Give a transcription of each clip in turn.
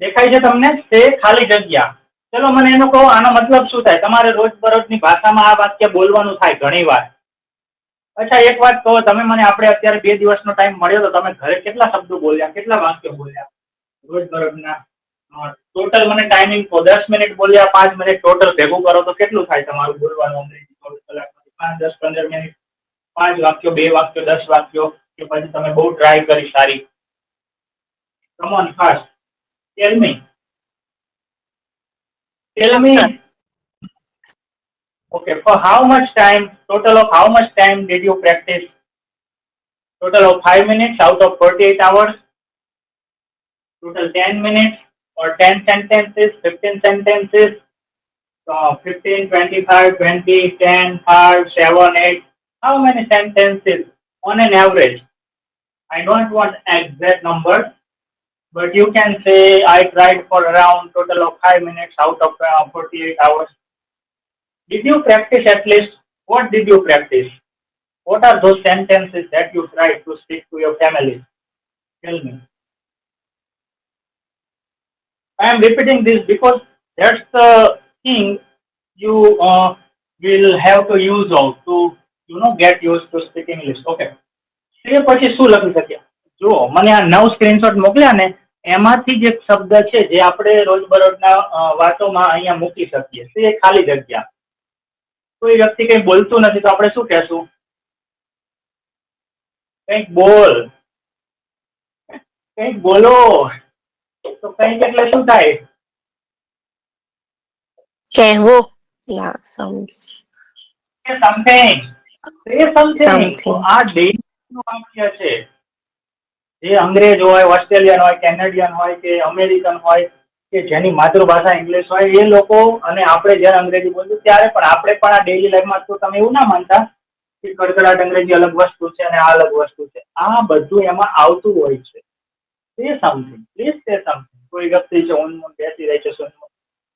દેખાય છે તમને? તે ખાલી જગ્યા. ચલો મને એનો કહો, આનો મતલબ શું થાય? તમારે રોજબરોજની ભાષામાં આ વાક્ય બોલવાનું થાય ઘણી વાર. અચ્છા એક વાત કહો, તમે મને આપણે અત્યારે 2 દિવસનો ટાઈમ મળ્યો તો તમે ઘરે કેટલા શબ્દો બોલ્યા, કેટલા વાક્યો બોલ્યા રોજબરોજના? ટોટલ મને ટાઈમિંગ કહો. 10 મિનિટ બોલ્યા, 5 મિનિટ ટોટલ ભેગું કરો તો કેટલું થાય તમારું બોલવાનું અંગ્રેજી? 24 કલાકમાંથી 5, 10, 15 મિનિટ, 5 વાક્યો, 2 વાક્યો, 10 વાક્યો, કે પછી તમે બહુ ટ્રાય કરી સારી? Come on fast, tell me. Tell me. Okay, for how much time, total of how much time did you practice? Total of 5 minutes out of 48 hours? Total 10 minutes or 10 sentences, 15 sentences? 15, 25, 20, 10, 5, 7, 8. How many sentences on an average? I don't want exact numbers, but you can say I tried for around total of 5 minutes out of 48 hours. Did you practice at least? What did you practice? What are those sentences that you tried to speak to your family? Tell me. I am repeating this because that's the thing you will have to use out to, get used to speak English. Okay. તે પછી શું લખી શકીએ? જો મને આ 9 screenshot મોકલ્યા ને, એમાંથી જ એક શબ્દ છે જે આપણે રોજબરોજના વાતોમાં અહીંયા મૂકી શકીએ. તે ખાલી જગ્યા. કોઈ વ્યક્તિ કંઈ બોલતું નથી તો આપણે શું કહેશું? કંઈક બોલ, કંઈક બોલો. તો કંઈક એટલે શું થાય? કહેવું. Yeah, Say something. Say something. તો આ ડેઈલીનું વાક્ય છે. જે અંગ્રેજ હોય, ઓસ્ટ્રેલિયન હોય, કેનેડિયન હોય કે અમેરિકન હોય કે જેની માતૃભાષા ઇંગ્લિશ હોય, એ લોકો અને આપણે જ્યારે અંગ્રેજી બોલતું ત્યારે પણ આપણે પણ આ ડેઈલી લાઈફમાં તો તમે એવું ના માનતા કે કડકડાટ અંગ્રેજી અલગ વસ્તુ છે અને આ અલગ વસ્તુ છે. આ બધું એમાં આવતું હોય છે. Say something. Please say something. કોઈ વ્યક્તિ છે ઊંઘમાં બેસી રહી છે,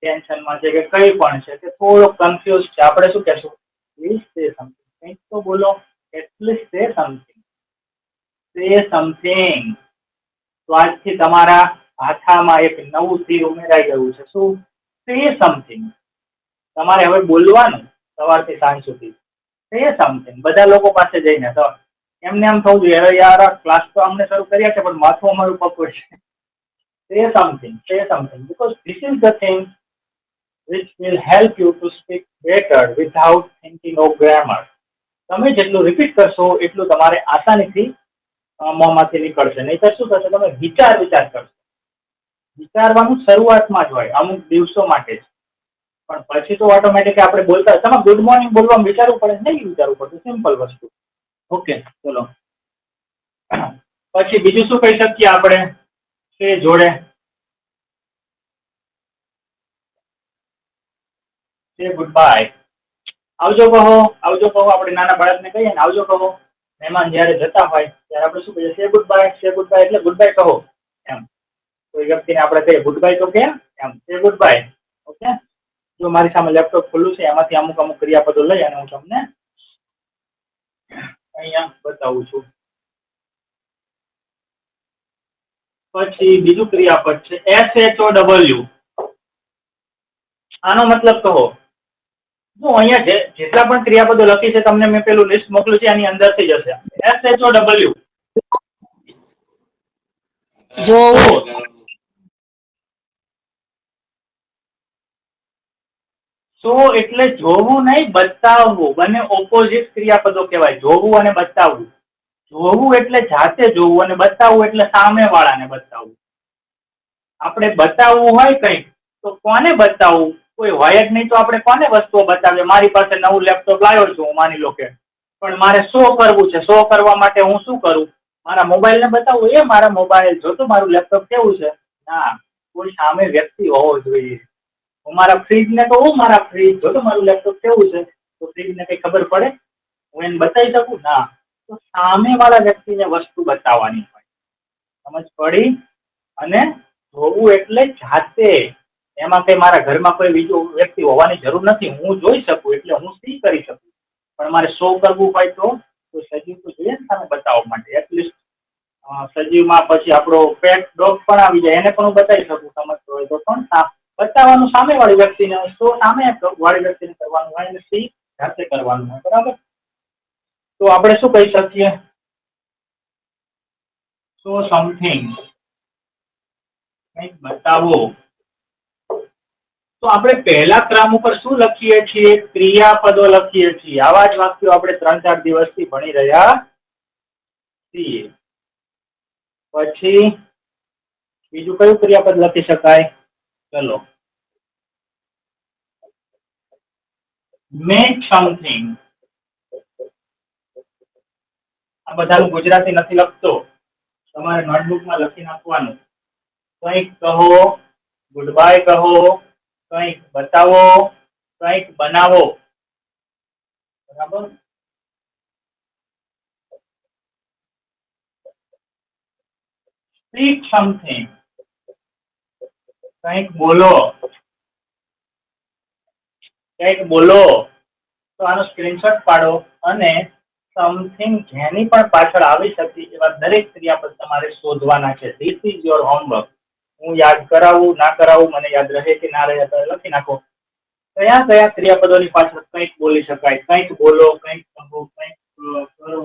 ટેન્શનમાં છે કે કંઈ પણ છે કે થોડો કન્ફ્યુઝ છે, આપણે શું કહેશું? Please say something. કંઈક તો બોલો. At least say something. Say something. તો આજથી તમારા ભાષામાં એક નવું તીર ઉમેરાઈ ગયું છે. શું? Say something. તમારે હવે બોલવાનું સવારથી સાંજ સુધી. Say something. બધા લોકો પાસે જઈને તો એમને એમ થવું જોઈએ, અરે યાર આ ક્લાસ તો અમને શરૂ કર્યા છે પણ માથું અમારું પકડે છે. Say something. Say something. Because this is the thing which will help you to speak better without thinking of grammar. તમે જેટલું રિપીટ કરશો એટલું તમારે આસાનીથી મોંમાંથી નીકળશે. નહીંતર શું થશે? તમે વિચાર કરશો. વિચારવાનું શરૂઆતમાં જ હોય, અમુક દિવસો માટે જ, પણ પછી તો ઓટોમેટિક આપણે બોલતા. તમે ગુડ મોર્નિંગ બોલવામાં વિચારવું પડે? નહીં વિચારવું પડતું. સિમ્પલ વસ્તુ. ઓકે, ચલો પછી બીજું શું કહી શકીએ આપણે તે જોડે? સે ગુડ બાય. આવજો કહો. આવજો કહો. આપણે નાના બાળકને કહીએ ને આવજો કહો. મહેમાન જ્યારે જતા હોય ત્યારે આપણે શું કહીએ? સે ગુડ બાય. સે ગુડ બાય એટલે ગુડ બાય કહો એમ. કોઈ વ્યક્તિને આપણે કહીએ ગુડ બાય તો કે એમ, સે ગુડ બાય. ઓકે. જો મારી સામે લેપટોપ ખુલ્લું છે, એમાંથી અમુક ક્રિયાપદો લઈ અને હું તમને અહીંયા બતાવું છું. પછી બીજું ક્રિયાપદ છે SHOW. આનો મતલબ કહો. જો અહીંયા જેટલા પણ ક્રિયાપદો લખી છે તમને મેં પેલું લિસ્ટ મોકલ્યું છે, એની અંદરથી જશે. SHOW. જોવું. તો એટલે જોવું નહીં, બતાવવું. બંને ઓપોઝિટ ક્રિયાપદો કહેવાય, જોવું અને બતાવવું. જોવું એટલે જાતે જોવું અને બતાવવું એટલે સામે વાળાને બતાવવું. આપણે બતાવવું હોય કંઈક તો કોને બતાવવું? કોઈ હોય જ નહીં તો આપણે કોને વસ્તુઓ બતાવીએ? મારી પાસે નવું લેપટોપ લાવ્યો છું હું, માની લો કે, પણ મારે શો કરવું છે. શો કરવા માટે હું શું કરું? મારા મોબાઈલને બતાવવું. એ મારા મોબાઈલ જો તો મારું લેપટોપ કેવું છે? ના, કોઈ સામે વ્યક્તિ હોવો જોઈએ. હું મારા ફ્રીજને તો હું મારા ફ્રીજ જો તો મારું લેપટોપ કેવું છે? તો ફ્રીજને કઈ ખબર પડે? હું એને બતાવી શકું? ના. તો સામે વાળા વ્યક્તિને વસ્તુ બતાવવાની હોય. સમજ પડી? અને જોવું એટલે જાતે. એમાં કઈ મારા ઘરમાં કોઈ બીજો વ્યક્તિ હોવાની જરૂર નથી. હું જોઈ શકું એટલે હું સી કરી શકું. પણ મારે શો કરવું હોય તો સજીવ તો જોઈએ ને સામે બતાવવા માટે. એટલીસ્ટ સજીવમાં પછી આપણો પેટ ડોગ પણ આવી જાય, એને પણ હું બતાવી શકું સમજતો હોય તો. પણ બતાવવાનું સામેવાળી વ્યક્તિને, તો સામેવાળી વ્યક્તિને કરવાનું હોય અને સી જાતે કરવાનું હોય, બરાબર. તો આપણે શું કહી શકીએ? શો સમથિંગ, કંઈક બતાવો. તો આપણે પહેલા ક્રમ ઉપર શું લખીએ છીએ? ક્રિયાપદો લખીએ છીએ. આવા જ વાક્યો આપણે 3-4 દિવસથી ભણી રહ્યા છીએ. પછી બીજું કયું ક્રિયાપદ લખી શકાય? ચલો, મેક સમથિંગ. આ બધાનું ગુજરાતી નથી લખતો, તમારે નોટબુકમાં લખી નાખવાનું. કંઈક કહો, ગુડ બાય કહો, કંઈક બતાવો, કંઈક બનાવો, બરાબર. સ્પીક સમથિંગ, કંઈક બોલો, કંઈક બોલો. તો આનો સ્ક્રીનશોટ પાડો અને સમથિંગ જેની પણ પાછળ આવી શકે એવા દરેક ક્રિયાપદ તમારે શોધવાના છે. This is your homework. હું યાદ કરાવું ના કરાવું, મને યાદ રહે કે ના રહે, તો લખી નાખો. કયા કયા ક્રિયાપદોની પાછળ કંઈક બોલી શકાય? કંઈક બોલો, કંઈક કહો, કંઈક કરો,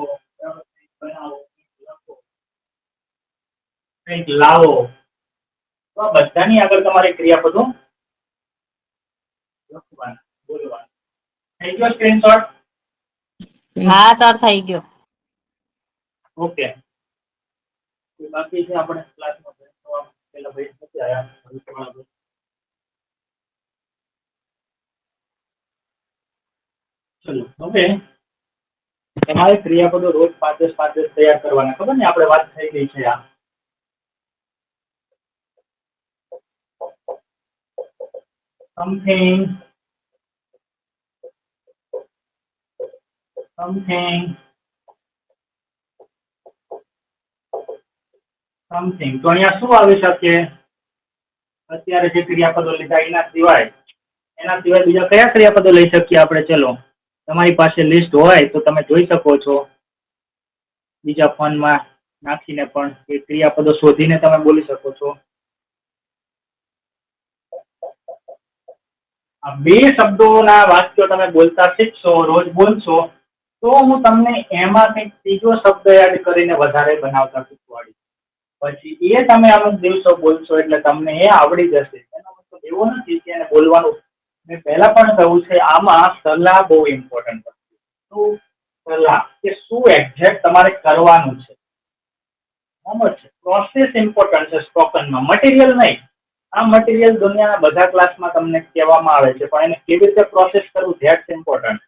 કંઈક બનાવો, કંઈક લખો, કંઈક લાવો. તો આ બધાની આગળ તમારે ક્રિયાપદો લખવાના, બોલવાના. થઈ ગયો સ્ક્રીનશોટ? હા સર, થઈ ગયો. ઓકે. બાકી છે આપણે ક્લાસમાં પેલા ભાઈ નથી આવ્યા. ચલો, હવે તમારે ક્રિયાપદો રોજ 5 તૈયાર કરવાના. ખબર ને આપણે વાત થઈ ગઈ છે આ. Something, something, something. તો અહીંયા શું આવી શકે? અત્યારે જે ક્રિયાપદો લીધા એના સિવાય બીજા કયા ક્રિયાપદો લઈ શકીએ આપણે? ચલો, તમારી પાસે લિસ્ટ હોય તો તમે જોઈ શકો છો, બીજા ફોનમાં નાખીને પણ એ ક્રિયાપદો શોધીને તમે બોલી શકો છો. આ 2 શબ્દોના વાક્યો તમે બોલતા શીખશો, રોજ બોલશો, તો હું તમને એમાં કંઈક ત્રીજો શબ્દ એડ કરીને વધારે બનાવતા શીખવાડીશ. પછી એ તમે અમુક દિવસો બોલશો એટલે તમને એ આવડી જશે. એનો મતલબ એવો નથી કે એને બોલવાનું. મેં પહેલા પણ કહ્યું છે, આમાં સલાહ બહુ ઇમ્પોર્ટન્ટ છે. શું સલાહ? કે શું એક્ઝેક્ટ તમારે કરવાનું છે, બરાબર છે. પ્રોસેસ ઇમ્પોર્ટન્ટ છે સ્પોકનમાં, મટીરિયલ નહીં. આ મટીરિયલ દુનિયાના બધા ક્લાસમાં તમને કહેવામાં આવે છે, પણ એને કેવી રીતે પ્રોસેસ કરવું, ધેટ્સ ઇમ્પોર્ટન્ટ.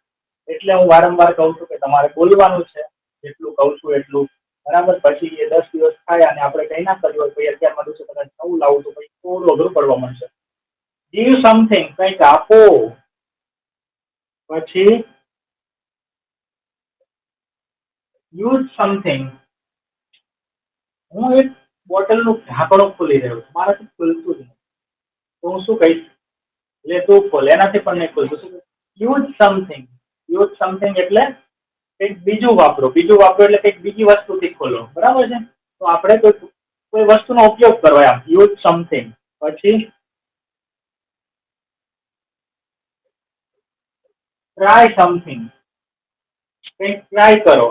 એટલે હું વારંવાર કહું છું કે તમારે બોલવાનું છે, જેટલું કહું છું એટલું, બરાબર. પછી એ 10 દિવસ થાય અને આપણે કંઈ ના કર્યું હોય, પછી 11મા દિવસે કદાચ નવું લાવું તો પછી થોડું અઘરું પડવા મળશે. ગીવ સમથિંગ, કંઈક આપો. પછી યુઝ સમથિંગ. હું એક બોટલનું ઢાંકણું ખોલી રહ્યો છું, મારાથી ખુલતું જ નહીં, તો હું શું કહીશ? લે તું ખોલ. એનાથી પણ નહીં ખુલતું. Use something. યુઝ સમથિંગ એટલે કંઈક બીજું વાપરો. બીજું વાપરો એટલે કંઈક બીજી વસ્તુથી ખોલો, બરાબર છે. તો આપણે કોઈ વસ્તુનો ઉપયોગ કરો, એમ યુઝ સમથિંગ. પછી ટ્રાય સમથિંગ, કંઈક ટ્રાય કરો.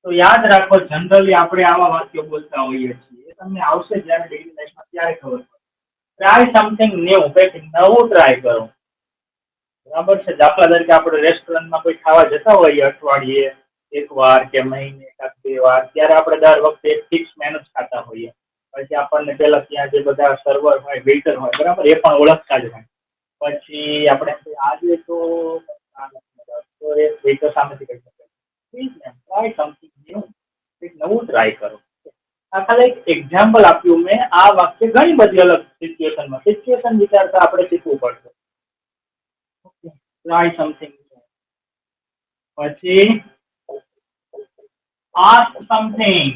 તો યાદ રાખો, જનરલી આપણે આવા વાક્યો બોલતા હોઈએ છીએ. એ તમને આવશે જ્યારે ડેઇલી લાઈફમાં ત્યારે ખબર પડે. ટ્રાય સમથિંગ ન્યૂ, કંઈક નવું ટ્રાય કરો, બરાબર છે. દાખલા તરીકે આપણે રેસ્ટોરન્ટમાં કોઈ ખાવા જતા હોઈએ અઠવાડિયે 1 વાર કે મહિને 1-2 વાર, ત્યારે આપણે દર વખતે એક ફિક્સ મેનુ જ ખાતા હોઈએ. પછી આપણને પેલા ત્યાં જે બધા સર્વર હોય, વેઇટર હોય, બરાબર, એ પણ ઓળખતા જ હોય. પછી આપણે આજે તો એ વેઇટર સામેથી કહી શકાય, ટ્રાય સમથિંગ ન્યૂ, કંઈક નવું ટ્રાય કરો. આ ખાલી એક એક્ઝામ્પલ આપ્યું મેં. આ વાક્ય ઘણી બધી અલગ સિચ્યુએશન વિચારતા આપણે શીખવું પડશે. Try something. પછી આસ્ક સમથિંગ.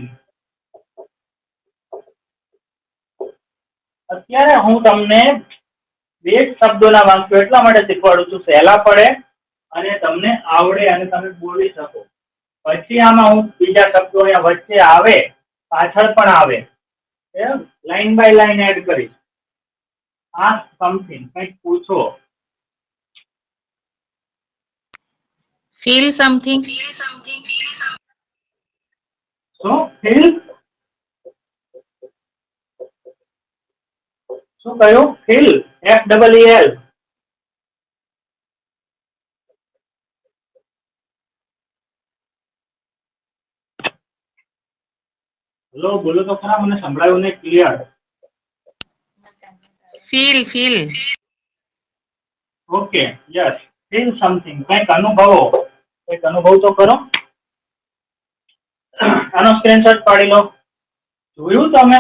અત્યારે હું તમને 2 શબ્દોના વાક્યો એટલા માટે શીખવાડું છું, સહેલા પડે અને તમને આવડે અને તમે બોલી શકો. પછી આમાં હું બીજા શબ્દો અહીંયા વચ્ચે આવે, પાછળ પણ આવે, લાઈન બાય લાઈન એડ કરીશ. આસ્ક સમથિંગ, કંઈક પૂછો. Feel something. શું ફીલ? શું કહ્યું? Feel, FEEL. હેલો, બોલો તો ખરા, મને સંભળાયું નહીં clear. Feel. Okay, yes, feel something, કંઈક અનુભવો. કંઈક અનુભવ તો કરો. આનો સ્ક્રીનશોટ પાડી લો. જોયું તમે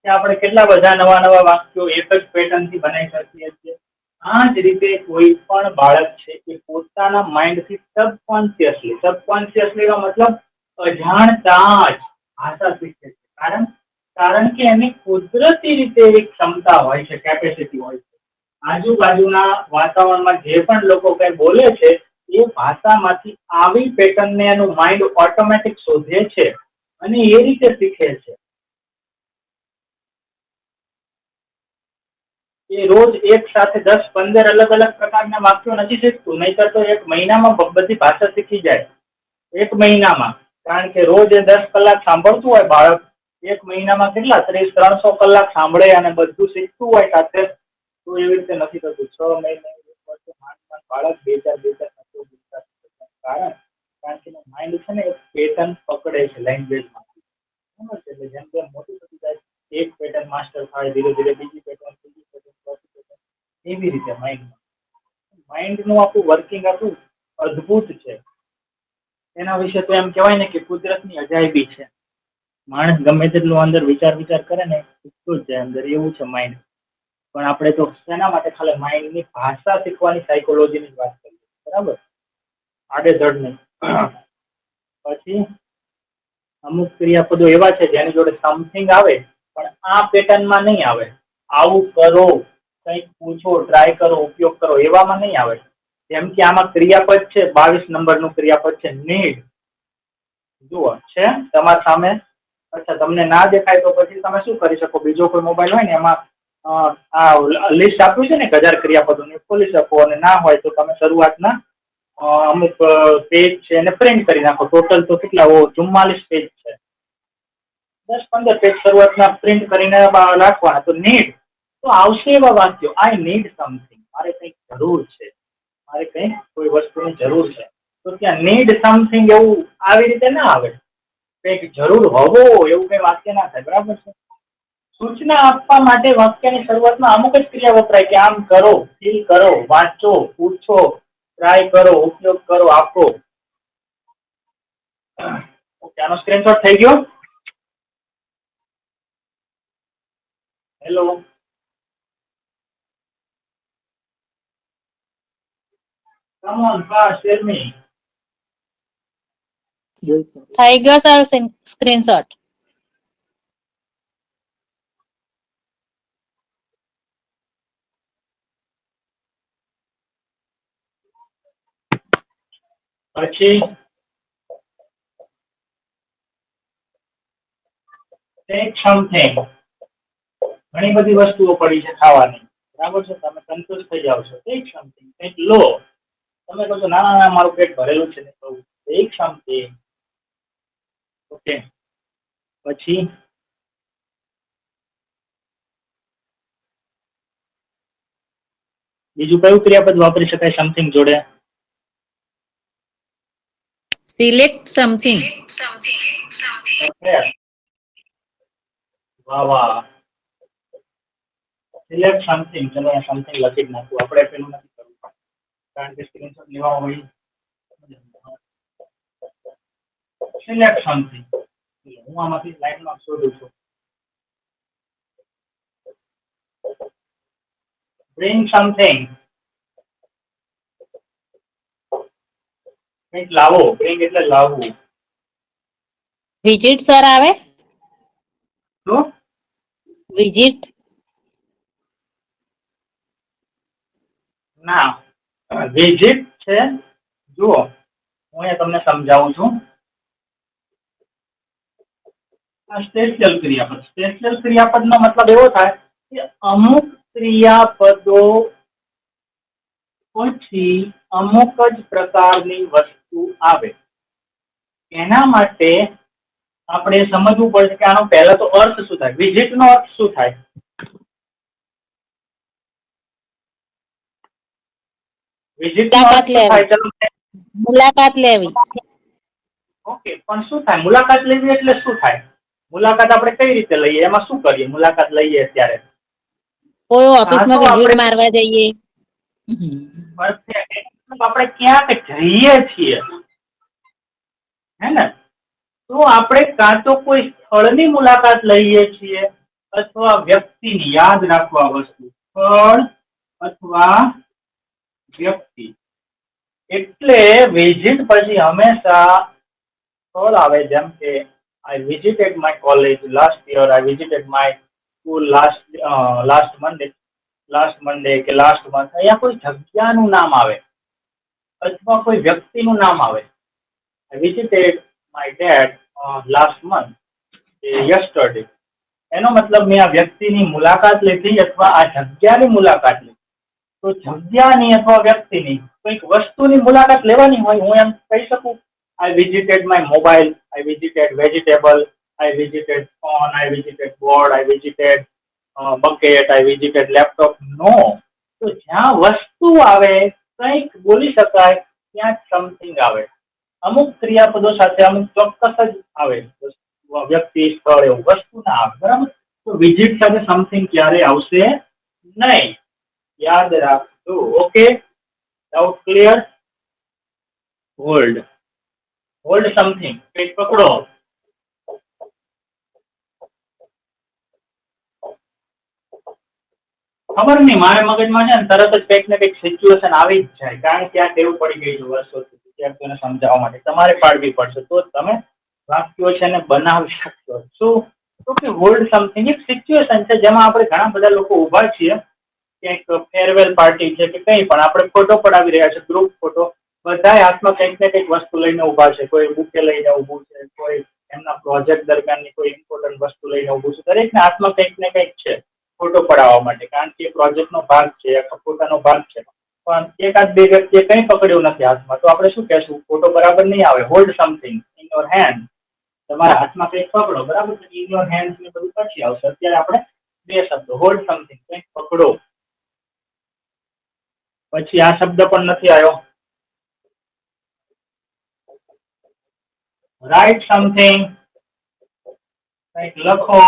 કે આપણે કેટલા બધા નવા નવા વાક્યો એક જ પેટર્ન થી બનાવી શકીએ છીએ. આ જ રીતે કોઈ પણ બાળક છે એ પોતાના માઇન્ડથી સબકોન્શિયસલી નો મતલબ અજાણતા જ ભાષા શીખે છે. કારણ કે એની કુદરતી રીતે એવી ક્ષમતા હોય છે, કેપેસિટી હોય છે. આજુબાજુના વાતાવરણમાં જે પણ લોકો કઈ બોલે છે એ ભાષામાંથી આવી પેટર્નને એનું માઇન્ડ ઓટોમેટિક શોધે છે અને એ રીતે શીખે છે. એ રોજ એક સાથે 10-15 અલગ અલગ પ્રકારના વાક્યો નથી શીખતું, નહીતર તો એક મહિનામાં બધી ભાષા શીખી જાય. એક મહિનામાં. કારણ કે રોજ 10 કલાક સાંભળતું હોય બાળક, એક મહિનામાં કેટલા 300 કલાક સાંભળે અને બધું શીખતું હોય સાથે, તો એવી રીતે નથી થતું. 6 મહિને બાળક કારણ કે માઇન્ડ છે ને એક પેટર્ન પકડે છે લેંગ્વેજમાં. બરાબર છે? એટલે જેમ જેમ મોટું થતું જાય એક પેટર્ન માસ્ટર થાય, ધીરે ધીરે બીજી પેટર્ન, એવી રીતે માઇન્ડનું આખું વર્કિંગ આખું અદ્ભુત છે. એના વિશે તો એમ કહેવાય ને કે કુદરતની અજાયબી છે. માણસ ગમે તેટલું અંદર વિચાર કરે ને શીખતું જ જાય અંદર, એવું છે માઇન્ડ. પણ આપણે તો શેના માટે ખાલી માઇન્ડની ભાષા શીખવાની સાયકોલોજીની વાત કરીએ, બરાબર? આડેધડ નહીં. પછી અમુક ક્રિયાપદો એવા છે જેની જોડે સમથિંગ આવે પણ આ પેટર્નમાં નહીં આવે. આવું કરો, કંઈક પૂછો, ટ્રાય કરો, ઉપયોગ કરો, એવામાં નહીં આવે. જેમ કે આમાં ક્રિયાપદ છે, 22 નંબરનું ક્રિયાપદ છે નીડ. જુઓ છે તમારા સામે. અચ્છા, તમને ના દેખાય તો પછી તમે શું કરી શકો? બીજો કોઈ મોબાઈલ હોય ને એમાં આ લિસ્ટ આપ્યું છે ને 1000 ક્રિયાપદોની, ખોલી શકો. અને ના હોય તો તમે શરૂઆતના અમુક પેજ છે એને પ્રિન્ટ કરી નાખો. ટોટલ તો કેટલા 44 પેજ છે. 10-15 પેજ શરૂઆતના પ્રિન્ટ કરીને રાખવાના. તો નીડ તો આવશે એવા વાક્યો. આઈ નીડ સમથિંગ, મારે કંઈક જરૂર છે, મારે કંઈક કોઈ વસ્તુની જરૂર છે. તો ત્યાં નીડ સમથિંગ એવું આવી રીતે ના આવે. કંઈક જરૂર હોવો એવું કઈ વાક્ય ના થાય, બરાબર છે? સૂચના આપવા માટે વાક્યની શરૂઆતમાં અમુક જ ક્રિયા વપરાય કે આમ કરો, ફીલ કરો, વાંચો, પૂછો, ટ્રાય કરો, ઉપયોગ કરો, આપો. ઓકે, આનો સ્ક્રીનશોટ થઈ ગયો? Hello, come on fast, tell me. થઈ ગયો સર સ્ક્રીનશોટ. પછી take something. ઘણી બધી વસ્તુઓ પડી છે ખાવાની, બરાબર છે? તમે કન્ફ્યુઝ થઈ જાવ છો. take something, કંઈક લો. તમે કહો છો ના ના ના મારું પેટ ભરેલું છે ને, કહું take something. ઓકે, પછી બીજું કયું ક્રિયાપદ વાપરી શકાય સમથિંગ જોડે? Select something. વાહ વાહ, સિલેક્ટ સમથિંગ. ચલો અહીંયા સમથિંગ લખી જ નાખું. આપણે પેલું નથી કરવું કારણ કે સ્ક્રીનશોટ લેવા હોય. સિલેક્ટ સમથિંગ, હું આમાંથી લાઈનમાં શોધું છું. બ્રિંગ સમથિંગ, કંઈક લાવો. બ્રિંગ એટલે લાવવું. વિઝિટ સર આવે? શું? વિઝિટ? ના, વિઝિટ છે. જુઓ, હું અહીંયા તમને સમજાવું છું. આ સ્પેશિયલ ક્રિયાપદ. સ્પેશિયલ ક્રિયાપદનો મતલબ એવો થાય કે અમુક ક્રિયાપદો પછી અમુક જ પ્રકારની વસ્તુ આવે. એના માટે આપણે સમજવું પડશે કે આનો પહેલા તો અર્થ શું થાય. વિઝિટ નો અર્થ શું થાય? વિઝિટ નો અર્થ શું થાય? ચલો મુલાકાત લેવી. ઓકે, પણ શું થાય મુલાકાત લેવી એટલે શું થાય? મુલાકાત આપણે કઈ રીતે લઈએ? એમાં શું કરીએ મુલાકાત લઈએ ત્યારે? કોઈ ઓફિસમાં વિઝિટ મારવા જઈએ. આપણે ક્યાંક જઈએ છીએ, હે ને? તો આપણે કાં તો કોઈ સ્થળની મુલાકાત લઈએ છીએ અથવા વ્યક્તિની. યાદ રાખવા વસ્તુ, સ્થળ અથવા વ્યક્તિ. એટલે વિઝિટ પછી હંમેશા સ્થળ આવે. જેમ કે I visited my college last year, I visited my school last Monday કે લાસ્ટ મંથ. અહીંયા કોઈ જગ્યાનું નામ આવે અથવા કોઈ વ્યક્તિનું નામ આવે. આઈ visited my dad last month, yesterday. એનો મતલબ મેં આ વ્યક્તિની મુલાકાત લીધી અથવા આ જગ્યાની મુલાકાત લીધી. તો જગ્યાની અથવા વ્યક્તિની કોઈક વસ્તુની મુલાકાત લેવાની હોય, હું એમ કહી શકું I visited my mobile, I visited vegetable, I visited phone, I visited board, I visited bucket, I visited laptop. No. તો જ્યાં વસ્તુ આવે કંઈક બોલી શકાય ત્યાં સમથિંગ આવે. અમુક ક્રિયાપદો સાથે અમુક ચોક્કસ જ આવે. વ્યક્તિ, સ્થળ એવું વસ્તુ ના આવે. બરાબર? તો વિઝિટ સાથે સમથિંગ ક્યારે આવશે નહીં. યાદ રાખજો. Okay, doubt clear? Hold. Hold something, કંઈક પકડો. ખબર નહીં, મારા મગજમાં છે ને તરત જ કંઈક ને કંઈક સિચ્યુએશન આવી જ જાય. કારણ કે આ ટેવ પડી ગઈ છે વર્ષોથી વિદ્યાર્થીઓને સમજાવવા માટે. તમારે પાડવી પડશે તો તમે વાક્યો છે ને બનાવી શકશો. શું? તો કે હોલ્ડ સમથિંગ એક સિચ્યુએશન છે જેમાં આપણે ઘણા બધા લોકો ઊભા છીએ. ક્યાંક ફેરવેલ પાર્ટી છે કે કંઈ પણ, આપણે ફોટો પડાવી રહ્યા છે, ગ્રુપ ફોટો. બધા હાથમાં કંઈક ને કંઈક વસ્તુ લઈને ઊભા છે. કોઈ બુકે લઈને ઊભું છે, કોઈ એમના પ્રોજેક્ટ દરમિયાનની કોઈ ઇમ્પોર્ટન્ટ વસ્તુ લઈને ઊભું છે. દરેકના હાથમાં કંઈક ને કંઈક છે ફોટો પડાવવા માટે, કારણ કે પ્રોજેક્ટનો ભાગ છે, ફોટાનો ભાગ છે. પણ એકાદ બે વ્યક્તિએ કંઈ પકડ્યું નથી હાથમાં, તો આપણે શું કહેશું? ફોટો બરાબર નહીં આવે. Hold something in your hand. તમારા હાથમાં કંઈક પકડો. બરાબર? ઇન યોર હેન્ડ ને બધું પછી આવશે. અત્યારે આપણે બે શબ્દો, હોલ્ડ સમથિંગ, કંઈક પકડો. પછી આ શબ્દ પણ નથી આવ્યો. રાઇટ સમથિંગ, કંઈક લખો.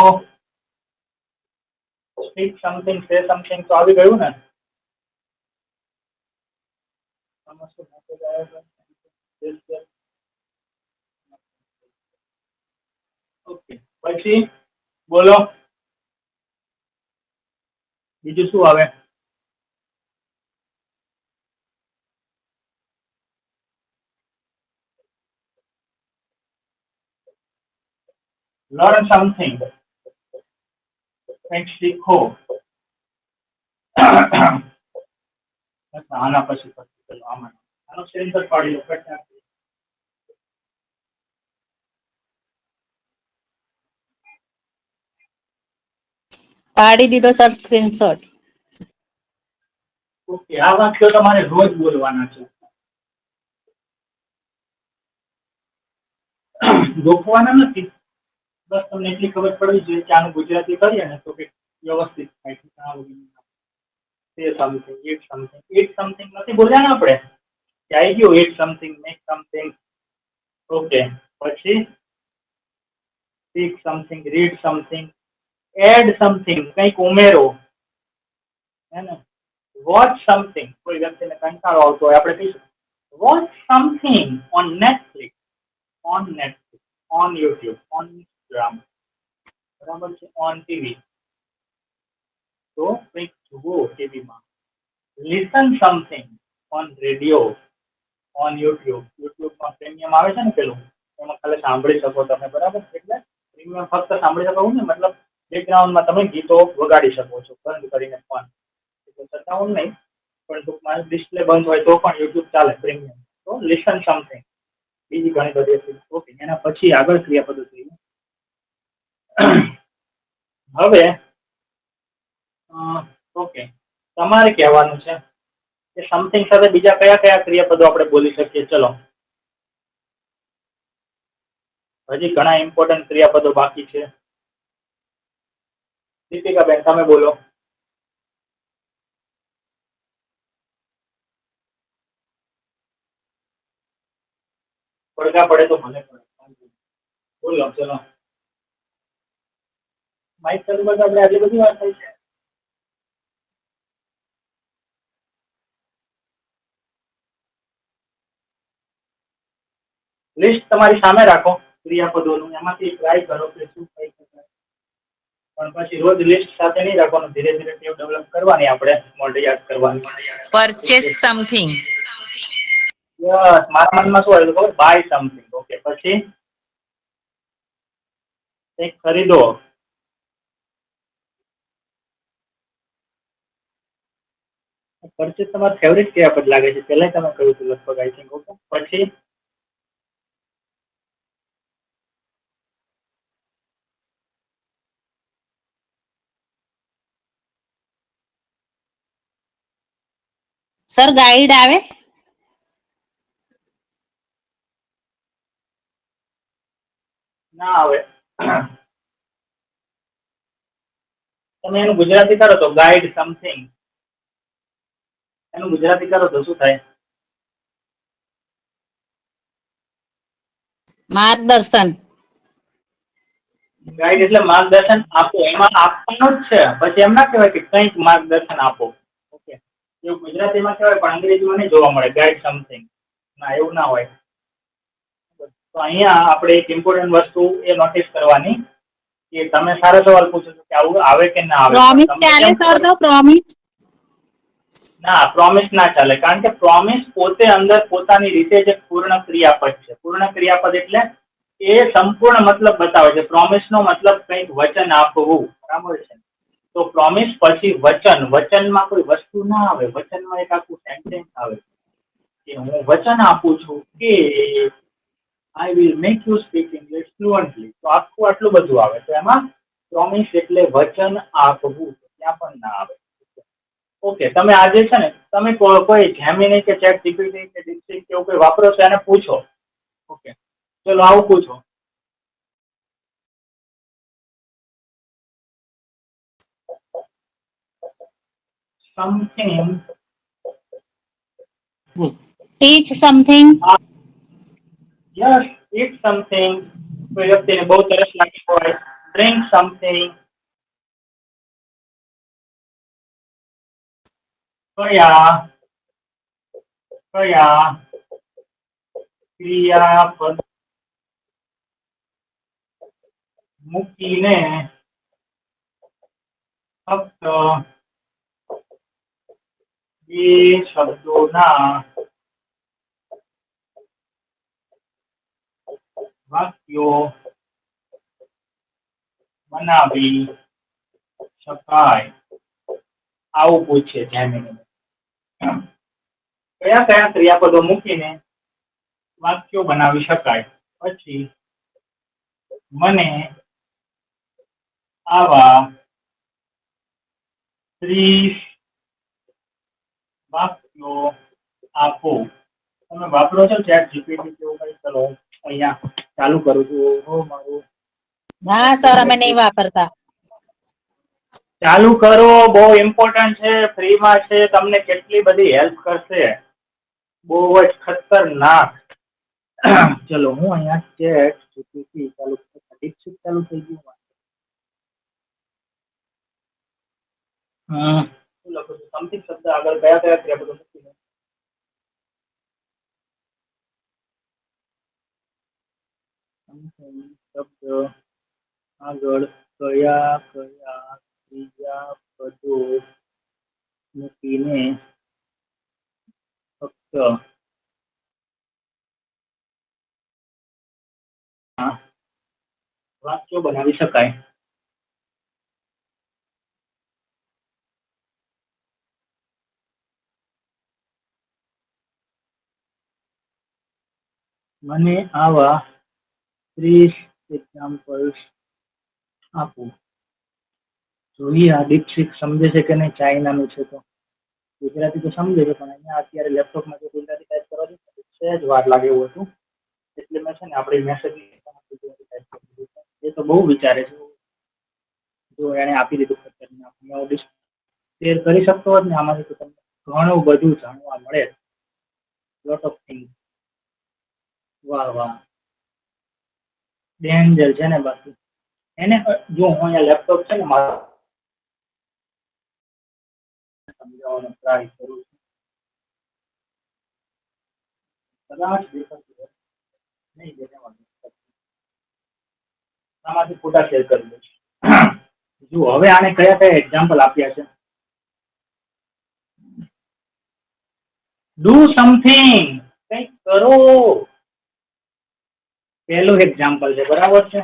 સ્પીક સમથિંગ, સે સમથિંગ તો આવી ગયું ને? ઓકે, પછી બોલો બીજું શું આવે? લર્ન સમથિંગ, કંઈક શીખો. આના પછી ચલો આમાં આનો સ્ક્રીનશોટ પાડી લો. પાડી દીધો સર સ્ક્રીનશોટ. ઓકે, આ વાક્યો તમારે રોજ બોલવાના છે. ગોખવાના નથી. બસ તમને એટલી ખબર પડવી જોઈએ કે આનું ગુજરાતી કરીએ ને તો કે વ્યવસ્થિત થાય છે. Something, it something. It something નથી બોલ્યા ને આપણે? આવી ગયું it something, make something. Okay, પછી speak something, read something, add something, કંઈક ઉમેરો. હે ને? વોચ સમથિંગ, કોઈ વ્યક્તિને કંટાળો આવતો હોય આપણે કહીશું watch something on Netflix, on YouTube, on Instagram. બરાબર છે? ઓન ટીવી, તો કંઈક જુઓ ટીવીમાં. Listen something on radio, on યુટ્યુબમાં પ્રીમિયમ આવે છે ને પેલું, એમાં ખાલી સાંભળી શકો તમે. બરાબર? એટલે પ્રીમિયમ ફક્ત સાંભળી શકો ને, મતલબ બેકગ્રાઉન્ડમાં તમે ગીતો વગાડી શકો છો બંધ કરીને પણ. સતાવું નહીં, પણ ટૂંકમાં ડિસ્પ્લે બંધ હોય તો પણ યુટ્યુબ ચાલે પ્રીમિયમ. તો લિસન સમથિંગ. બીજી ઘણી બધી. ઓકે, એના પછી આગળ ક્રિયાપદો જોઈએ. હવે ઓકે, તમારે કહેવાનું છે કે સમથિંગ સાથે બીજા કયા કયા ક્રિયાપદો આપણે બોલી શકીએ. ચલો, હજી ઘણા ઇમ્પોર્ટન્ટ ક્રિયાપદો બાકી છે. દીપિકાબેન, તમે બોલો. પડઘા પડે તો ભલે પડે. બોલો, ચલો. માઇક ચાલુ કરતા આપણે આટલી બધી વાત થઈ છે. લિસ્ટ તમારી સામે રાખો ક્રિયાપદોનું, એમાંથી ટ્રાય કરો કે શું થઈ શકાય. પણ પછી રોજ લિસ્ટ સાથે નહીં રાખવાનું, ધીરે ધીરે ટેવ ડેવલપ કરવાની, આપણે મોઢે યાદ કરવાની. Purchase something. યસ, મારા મનમાં શું આવ્યું ખબર? By something. ઓકે, પછી કંઈક ખરીદો. પરચેસ તમારું ફેવરિટ ક્રિયાપદ લાગે છે, પહેલા તમે કહ્યું હતું લગભગ, આઈ થિંક. ઓકે, પછી સર ગાઈડ આવે? ના આવે. તમે એનું ગુજરાતી કરો તો ગાઈડ સમથિંગ, એનું ગુજરાતી કરો તો શું થાય? માર્ગદર્શન. ગાઈડ એટલે માર્ગદર્શન આપો, એમાં આપવાનું જ છે. પછી એમ ના કહેવાય કે કંઈક માર્ગદર્શન આપો. ઓકે, એવું ગુજરાતીમાં કહેવાય, પણ અંગ્રેજીમાં નહીં જોવા મળે ગાઈડ સમથિંગ. ના, એવું ના હોય. તો અહીંયા આપણે એક ઇમ્પોર્ટન્ટ વસ્તુ એ નોટિસ કરવાની કે તમે સારો સવાલ પૂછો છો કે આવું આવે કે ના આવે. પ્રોમિસ તમને ચાલે કેમ સર? ખબર? તો પ્રોમિસ? ના, પ્રોમિસ ના ચાલે, કારણ કે પ્રોમિસ પોતે અંદર પોતાની રીતે જ એક પૂર્ણ ક્રિયાપદ છે. પૂર્ણ ક્રિયાપદ એટલે એ સંપૂર્ણ મતલબ બતાવે છે. પ્રોમિસ નો મતલબ કંઈક વચન આપવું, બરાબર છે? તો પ્રોમિસ પછી વચન, વચનમાં કોઈ વસ્તુ ના આવે, વચનમાં એક આખું સેન્ટેન્સ આવે કે હું વચન આપું છું કે I will make you speak English fluently. તો આખું આટલું બધું આવે. તો એમાં પ્રોમિસ એટલે વચન આપવું, ત્યાં પણ ના આવે. ઓકે, તમે આજે છે ને, તમે કોઈ જેમિની કે ચેટ જીપીટી કે ડીપસીક કે એવું કોઈ વાપરો છો, એને પૂછો. ઓકે, ચલો આવું પૂછો. Something. Teach something. Yes, it something. કોઈ વ્યક્તિને બહુ તરસ લાગી હોય, ડ્રિંક સમથિંગ. કયા કયા ક્રિયાપદ મૂકીને ફક્ત બે શબ્દોના વાક્યો બનાવી શકાય? આવું પૂછે જેમિની. કયા કયા ક્રિયાપદો મૂકીને વાક્યો બનાવી શકાય? પછી મને આવા 30 વાક્યો આપો. તમે વાપરો છો ચેટ જીપીટી કેવું કઈ? ચલો અહીંયા ચાલુ કરું છું મારું. ના સર, અમે નહીં વાપરતા. ચાલુ કરો, બહુ ઇમ્પોર્ટન્ટ છે, ફ્રીમાં છે, તમને કેટલી બધી હેલ્પ કરશે, બહુ જ ખતરનાક. ચલો હું અહીંયા ચેટ જીપીટી ચાલુ ચાલુ થઈ ગયું. શું લખું છું? સમથિંગ શબ્દ આગળ કયા કયા ક્રિયાપદો મૂકીને શબ્દ આગળ કયા કયા ક્રિયાપદો મૂકીને ફક્ત વાક્યો બનાવી શકાય? મને આવા 30 એક્ઝામ્પલ્સ આપું. જોઈએ આ દીક્ષિત સમજે છે કે નહીં, ચાઇનાનું છે તો. ગુજરાતી તો સમજે છે પણ અહીંયા અત્યારે લેપટોપમાં જો ગુજરાતી ટાઈપ કરવા જઈએ તો સહેજ વાર લાગે એવું હતું. એટલે મેં છે ને આપણી મેસેજ ગુજરાતી ટાઈપ કરી દીધું છે. એ તો બહુ વિચારે છે. જો એને આપી દીધું ખતરનાક. હું શેર કરી શકતો હોત ને આમાંથી તો તમને ઘણું બધું જાણવા મળે. Lot of thing. વાહ વાહ, ડેન્જર છે ને. બાકી એને જો હું અહીંયા લેપટોપ છે ને મારો સમજાવવાનો ટ્રાય કરું છું. કદાચ દેખાતું હોય. નહીં દેખાવાનું. આમાંથી ફોટા શેર કરી દઈશ. જુઓ હવે આને કયા કયા એક્ઝામ્પલ આપ્યા છે. ડુ સમથિંગ, કંઈક કરો. પહેલું એક્ઝામ્પલ છે, બરાબર છે.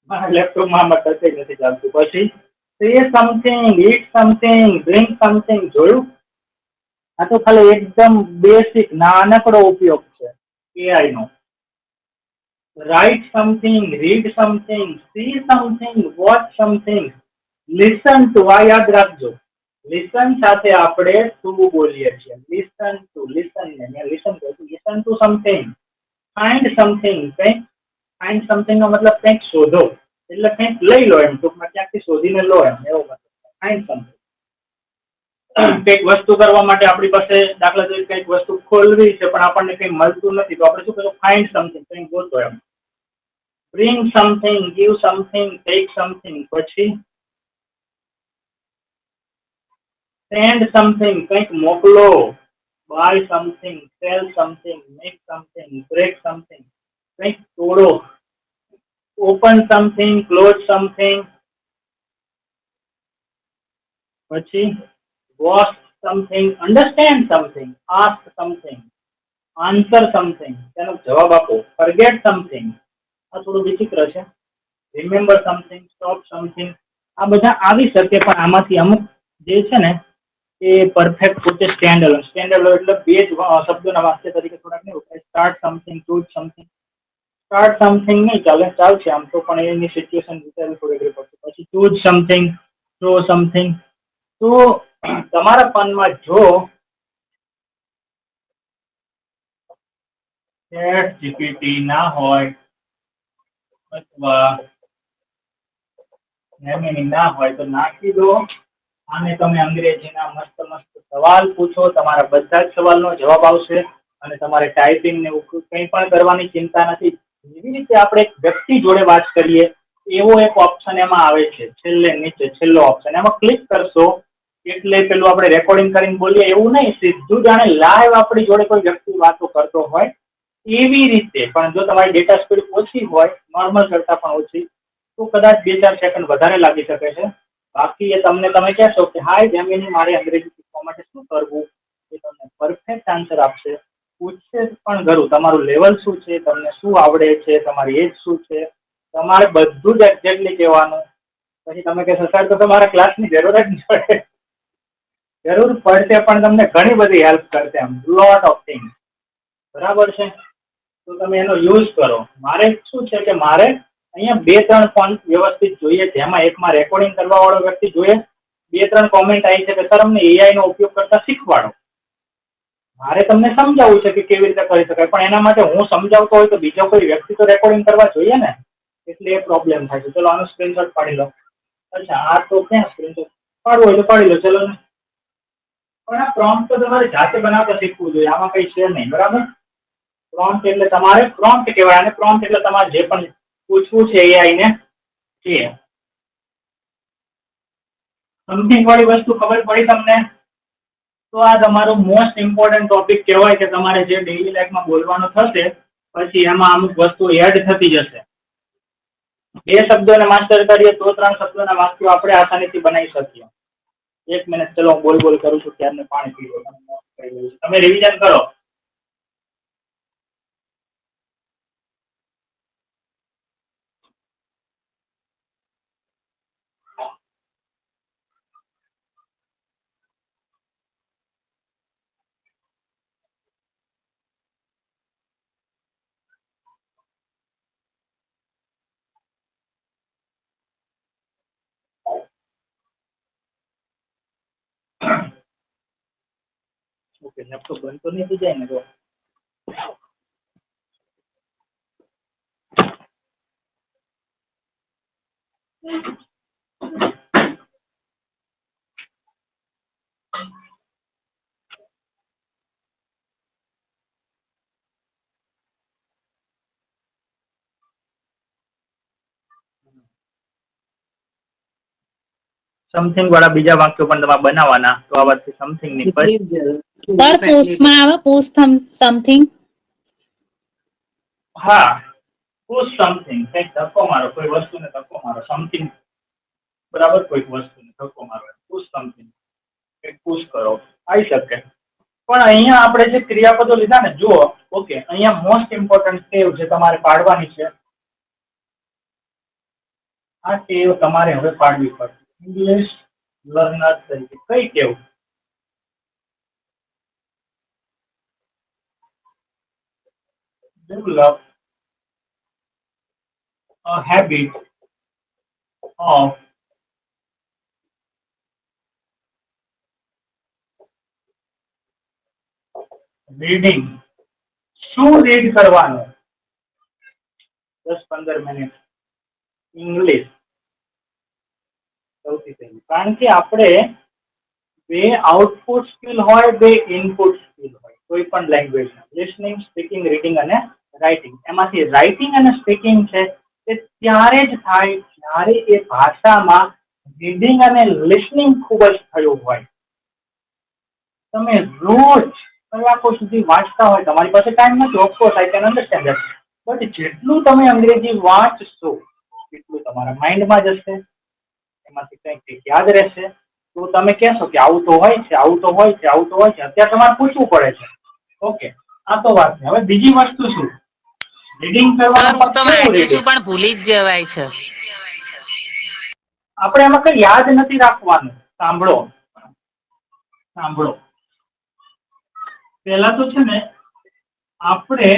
મારા લેપટોપમાં આમાં ટચ જ નથી ચાલતું. પછી say something, eat something, drink something. જોયું? આ તો ખાલી એકદમ બેસિક નાનકડો ઉપયોગ છે AI no. Write something, read something, see something, watch something, listen to. આ યાદ રાખજો. લિસન સાથે આપણે ટુ બોલીએ છીએ. લિસન ટુ, લિસન ને મેં લિસન કર્યું. Listen to something, find something. કંઈક ફાઇન્ડ સમથિંગ નો મતલબ કંઈક શોધો, એટલે કંઈક લઈ લો એમ. ટૂંકમાં ક્યાંકથી શોધીને લો એમ, એવો મતલબ. Find something. કંઈક વસ્તુ કરવા માટે આપણી પાસે દાખલા તરીકે કંઈક વસ્તુ ખોલવી છે પણ આપણને કંઈ મળતું નથી તો આપણે શું કહેશું? ફાઇન્ડ સમથિંગ, કંઈક ગોતો એમ. Bring something, give something, take something. પછી સેન્ડ સમથિંગ, કંઈક મોકલો. Buy something, sell something, make something, break something, કંઈક તોડો. Open something, close something. પછી watch something, understand something, ask something, answer something, તેનો જવાબ આપો. ફરગેટ સમથિંગ, આ થોડું વિચિત્ર છે. Remember something, stop something. આ બધા આવી શકે પણ આમાંથી અમુક જે છે ને એ પરફેક્ટ પોતે સ્ટેન્ડ અલોન. સ્ટેન્ડ અલોન એટલે બે જ શબ્દોના વાક્ય તરીકે થોડાક નહીં વપરાય. Start something, two something. Start something નહીં ચાલે, ચાલશે આમ તો, પણ એની સિચ્યુએશન વિચારવી થોડી અઘરી પડશે. પછી ચૂઝ સમથિંગ, થ્રો સમથિંગ. તો તમારા ફોનમાં જો ચેટ જીપીટી ના હોય અથવા જેમિની ના હોય તો નાખી દો. આને તમે અંગ્રેજીના મસ્ત મસ્ત સવાલ પૂછો, તમારા બધા જ સવાલનો જવાબ આવશે અને તમારે ટાઈપિંગ ને કંઈ પણ કરવાની ચિંતા નથી. જેવી રીતે આપણે એક વ્યક્તિ જોડે વાત કરીએ એવો એક ઓપ્શન એમાં આવે છે છેલ્લે નીચે, છેલ્લો ઓપ્શન. એમાં ક્લિક કરશો એટલે પેલું આપણે રેકોર્ડિંગ કરીને બોલીએ એવું નહીં, સીધું જાણે લાઈવ આપણી જોડે કોઈ વ્યક્તિ વાતો કરતો હોય એવી રીતે. પણ જો તમારી ડેટા સ્પીડ ઓછી હોય, નોર્મલ કરતાં પણ ઓછી, તો કદાચ 2-4 સેકન્ડ વધારે લાગી શકે છે. બાકી એ તમને તમે કહેશો કે હાય જેમિની, મારે અંગ્રેજી શીખવા માટે શું કરવું, એ તમને પરફેક્ટ આન્સર આપશે. પૂછશે પણ ખરું તમારું લેવલ શું છે, તમને શું આવડે છે, તમારી એજ શું છે, તમારે બધું જ એક્ઝેક્ટલી કહેવાનું. પછી તમે કહેશો સર તો તમારા ક્લાસની જરૂર જ નહીં પડે. જરૂર પડશે પણ તમને ઘણી બધી હેલ્પ કરશે એમ, લોટ ઓફ થિંગ્સ. બરાબર છે? તો તમે એનો યુઝ કરો. મારે શું છે કે મારે અહીંયા 2-3 ફોન વ્યવસ્થિત જોઈએ, જેમાં એકમાં રેકોર્ડિંગ કરવા વાળો વ્યક્તિ જોઈએ. 2-3 કોમેન્ટ આવી છે કે સર અમને AI નો ઉપયોગ કરતા શીખવાડો. મારે તમને સમજાવવું છે કે કેવી રીતે કરી શકાય, પણ એના માટે હું સમજાવતો હોય તો બીજો કોઈ વ્યક્તિ તો રેકોર્ડિંગ કરવા જોઈએ ને. એટલે એ પ્રોબ્લેમ થાય છે. ચલો આનો સ્ક્રીનશોટ પાડી લો. અચ્છા, આ તો ક્યાં સ્ક્રીનશોટ પાડવું હોય તો પાડી લો. ચલો ને. પણ આ પ્રોમ્પ્ટ તો તમારે જાતે બનાવતા શીખવું જોઈએ. આમાં કઈ છે નહીં, બરાબર? પ્રોમ્પ્ટ એટલે તમારે પ્રોમ્પ્ટ કહેવાય. અને પ્રોમ્પ્ટ એટલે તમારે જે પણ પૂછવું છે AI ને છે. સમથિંગ વાળી વસ્તુ ખબર પડી તમને? તો આ તમારો મોસ્ટ ઇમ્પોર્ટન્ટ ટોપિક કહેવાય કે તમારે જે ડેઈલી લાઈફમાં બોલવાનું થશે પછી એમાં અમુક વસ્તુ એડ થતી જશે. 2 શબ્દોને માસ્ટર કરીએ તો 3 શબ્દોના વાક્યો આપણે આસાનીથી બનાવી શકીએ. 1 મિનિટ, ચલો હું બોલ કરું છું ત્યારને પાણી પી લો. તમે રિવિઝન કરો. ઓકે, લેપટોપ બંધ તો નહીં થઈ જાય ને? જો સમથિંગ વાળા બીજા વાક્યો પણ તમારે બનાવવાના, તો આ વાત સમથિંગ ની પછી સર પુષમાં આવે પુષ સમથિંગ. હા, પુશ સમથિંગ, કંઈક ધક્કો મારો, કોઈ વસ્તુને ધક્કો મારો, સમથિંગ બરાબર, કોઈક વસ્તુને ધક્કો મારો, પુશ સમથિંગ, કંઈક પુશ કરો, આવી શકે. પણ અહીંયા આપણે જે ક્રિયાપદો લીધા ને, જુઓ, ઓકે, અહીંયા મોસ્ટ ઇમ્પોર્ટન્ટ ટેવ જે તમારે પાડવાની છે, આ ટેવ તમારે હવે પાડવી પડશે. ઇંગ્લિશ લર્નર તરીકે કઈ ટેવ? Develop a habit of reading. શું રીડ કરવાનું? 10-15 મિનિટ ઇંગ્લિશ સૌથી પહેલું. કારણ કે આપણે બે આઉટપુટ સ્કિલ હોય, બે ઇનપુટ સ્કિલ હોય કોઈ પણ લેંગ્વેજના, લિસનિંગ, સ્પીકિંગ, રીડિંગ અને રાઇટિંગ. એમાંથી રાઇટિંગ અને સ્પીકિંગ છે તે ત્યારે જ થાય જ્યારે એ ભાષામાં રીડિંગ અને લિસનિંગ ખૂબ જ થયું હોય. તમે રોજ કલાકો સુધી વાંચતા હોય, તમારી પાસે ટાઈમ નથી, of course I can understand that, but જેટલું તમે અંગ્રેજી વાંચશો એટલું તમારા માઇન્ડમાં જશે, એમાંથી કંઈક યાદ રહેશે. તો તમે કહેશો કે આવું તો હોય છે, આવું તો હોય છે, આવું તો હોય છે. અત્યારે તમારે પૂછવું પડે છે. ઓકે, આ તો વાત છે. હવે બીજી વસ્તુ શું? રીડિંગ સર કરવાનું હું તો કેવું વાંચું રીડિંગ? છું પણ ભૂલી જ જવાય છે. આપણે એમાં કઈ યાદ નથી રાખવાનું. સાંભળો સાંભળો, પહેલા તો છે ને આપણે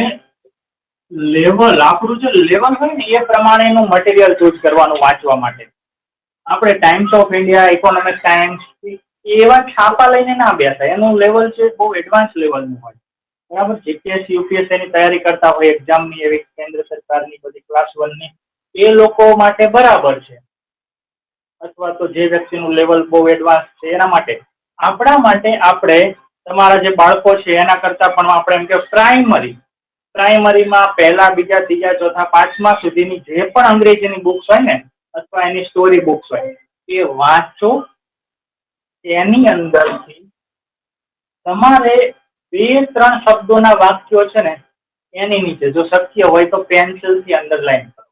લેવલ, આપણું જે લેવલ હોય ને એ પ્રમાણેનું મટીરિયલ ચૂઝ કરવાનું વાંચવા માટે. આપણે times of India, economic times એવા છાપા લઈને ના બેસાય. એનું લેવલ છે બહુ એડવાન્સ લેવલનું હોય, બરાબર. જીપીએસસી યુપીએસસીની તૈયારી કરતા હોય, એક્ઝામની, એવી કેન્દ્ર સરકારની બધી ક્લાસ 1ની, એ લોકો માટે બરાબર છે. અથવા તો જે વ્યક્તિનું લેવલ બહુ એડવાન્સ છે એના માટે. આપણા માટે આપણે તમારા જે બાળકો છે એના કરતાં પણ આપણે એમ કે પ્રાઇમરીમાં પહેલા, બીજા, ત્રીજા, ચોથા, પાંચમા સુધીની જે પણ અંગ્રેજીની બુક્સ હોય ને, અથવા એની સ્ટોરી બુક્સ હોય, એ વાંચો. એની અંદરથી તમારે 2-3 શબ્દોના વાક્યો છે ને એની નીચે જો શક્ય હોય તો પેન્સિલથી અંડરલાઈન કરો.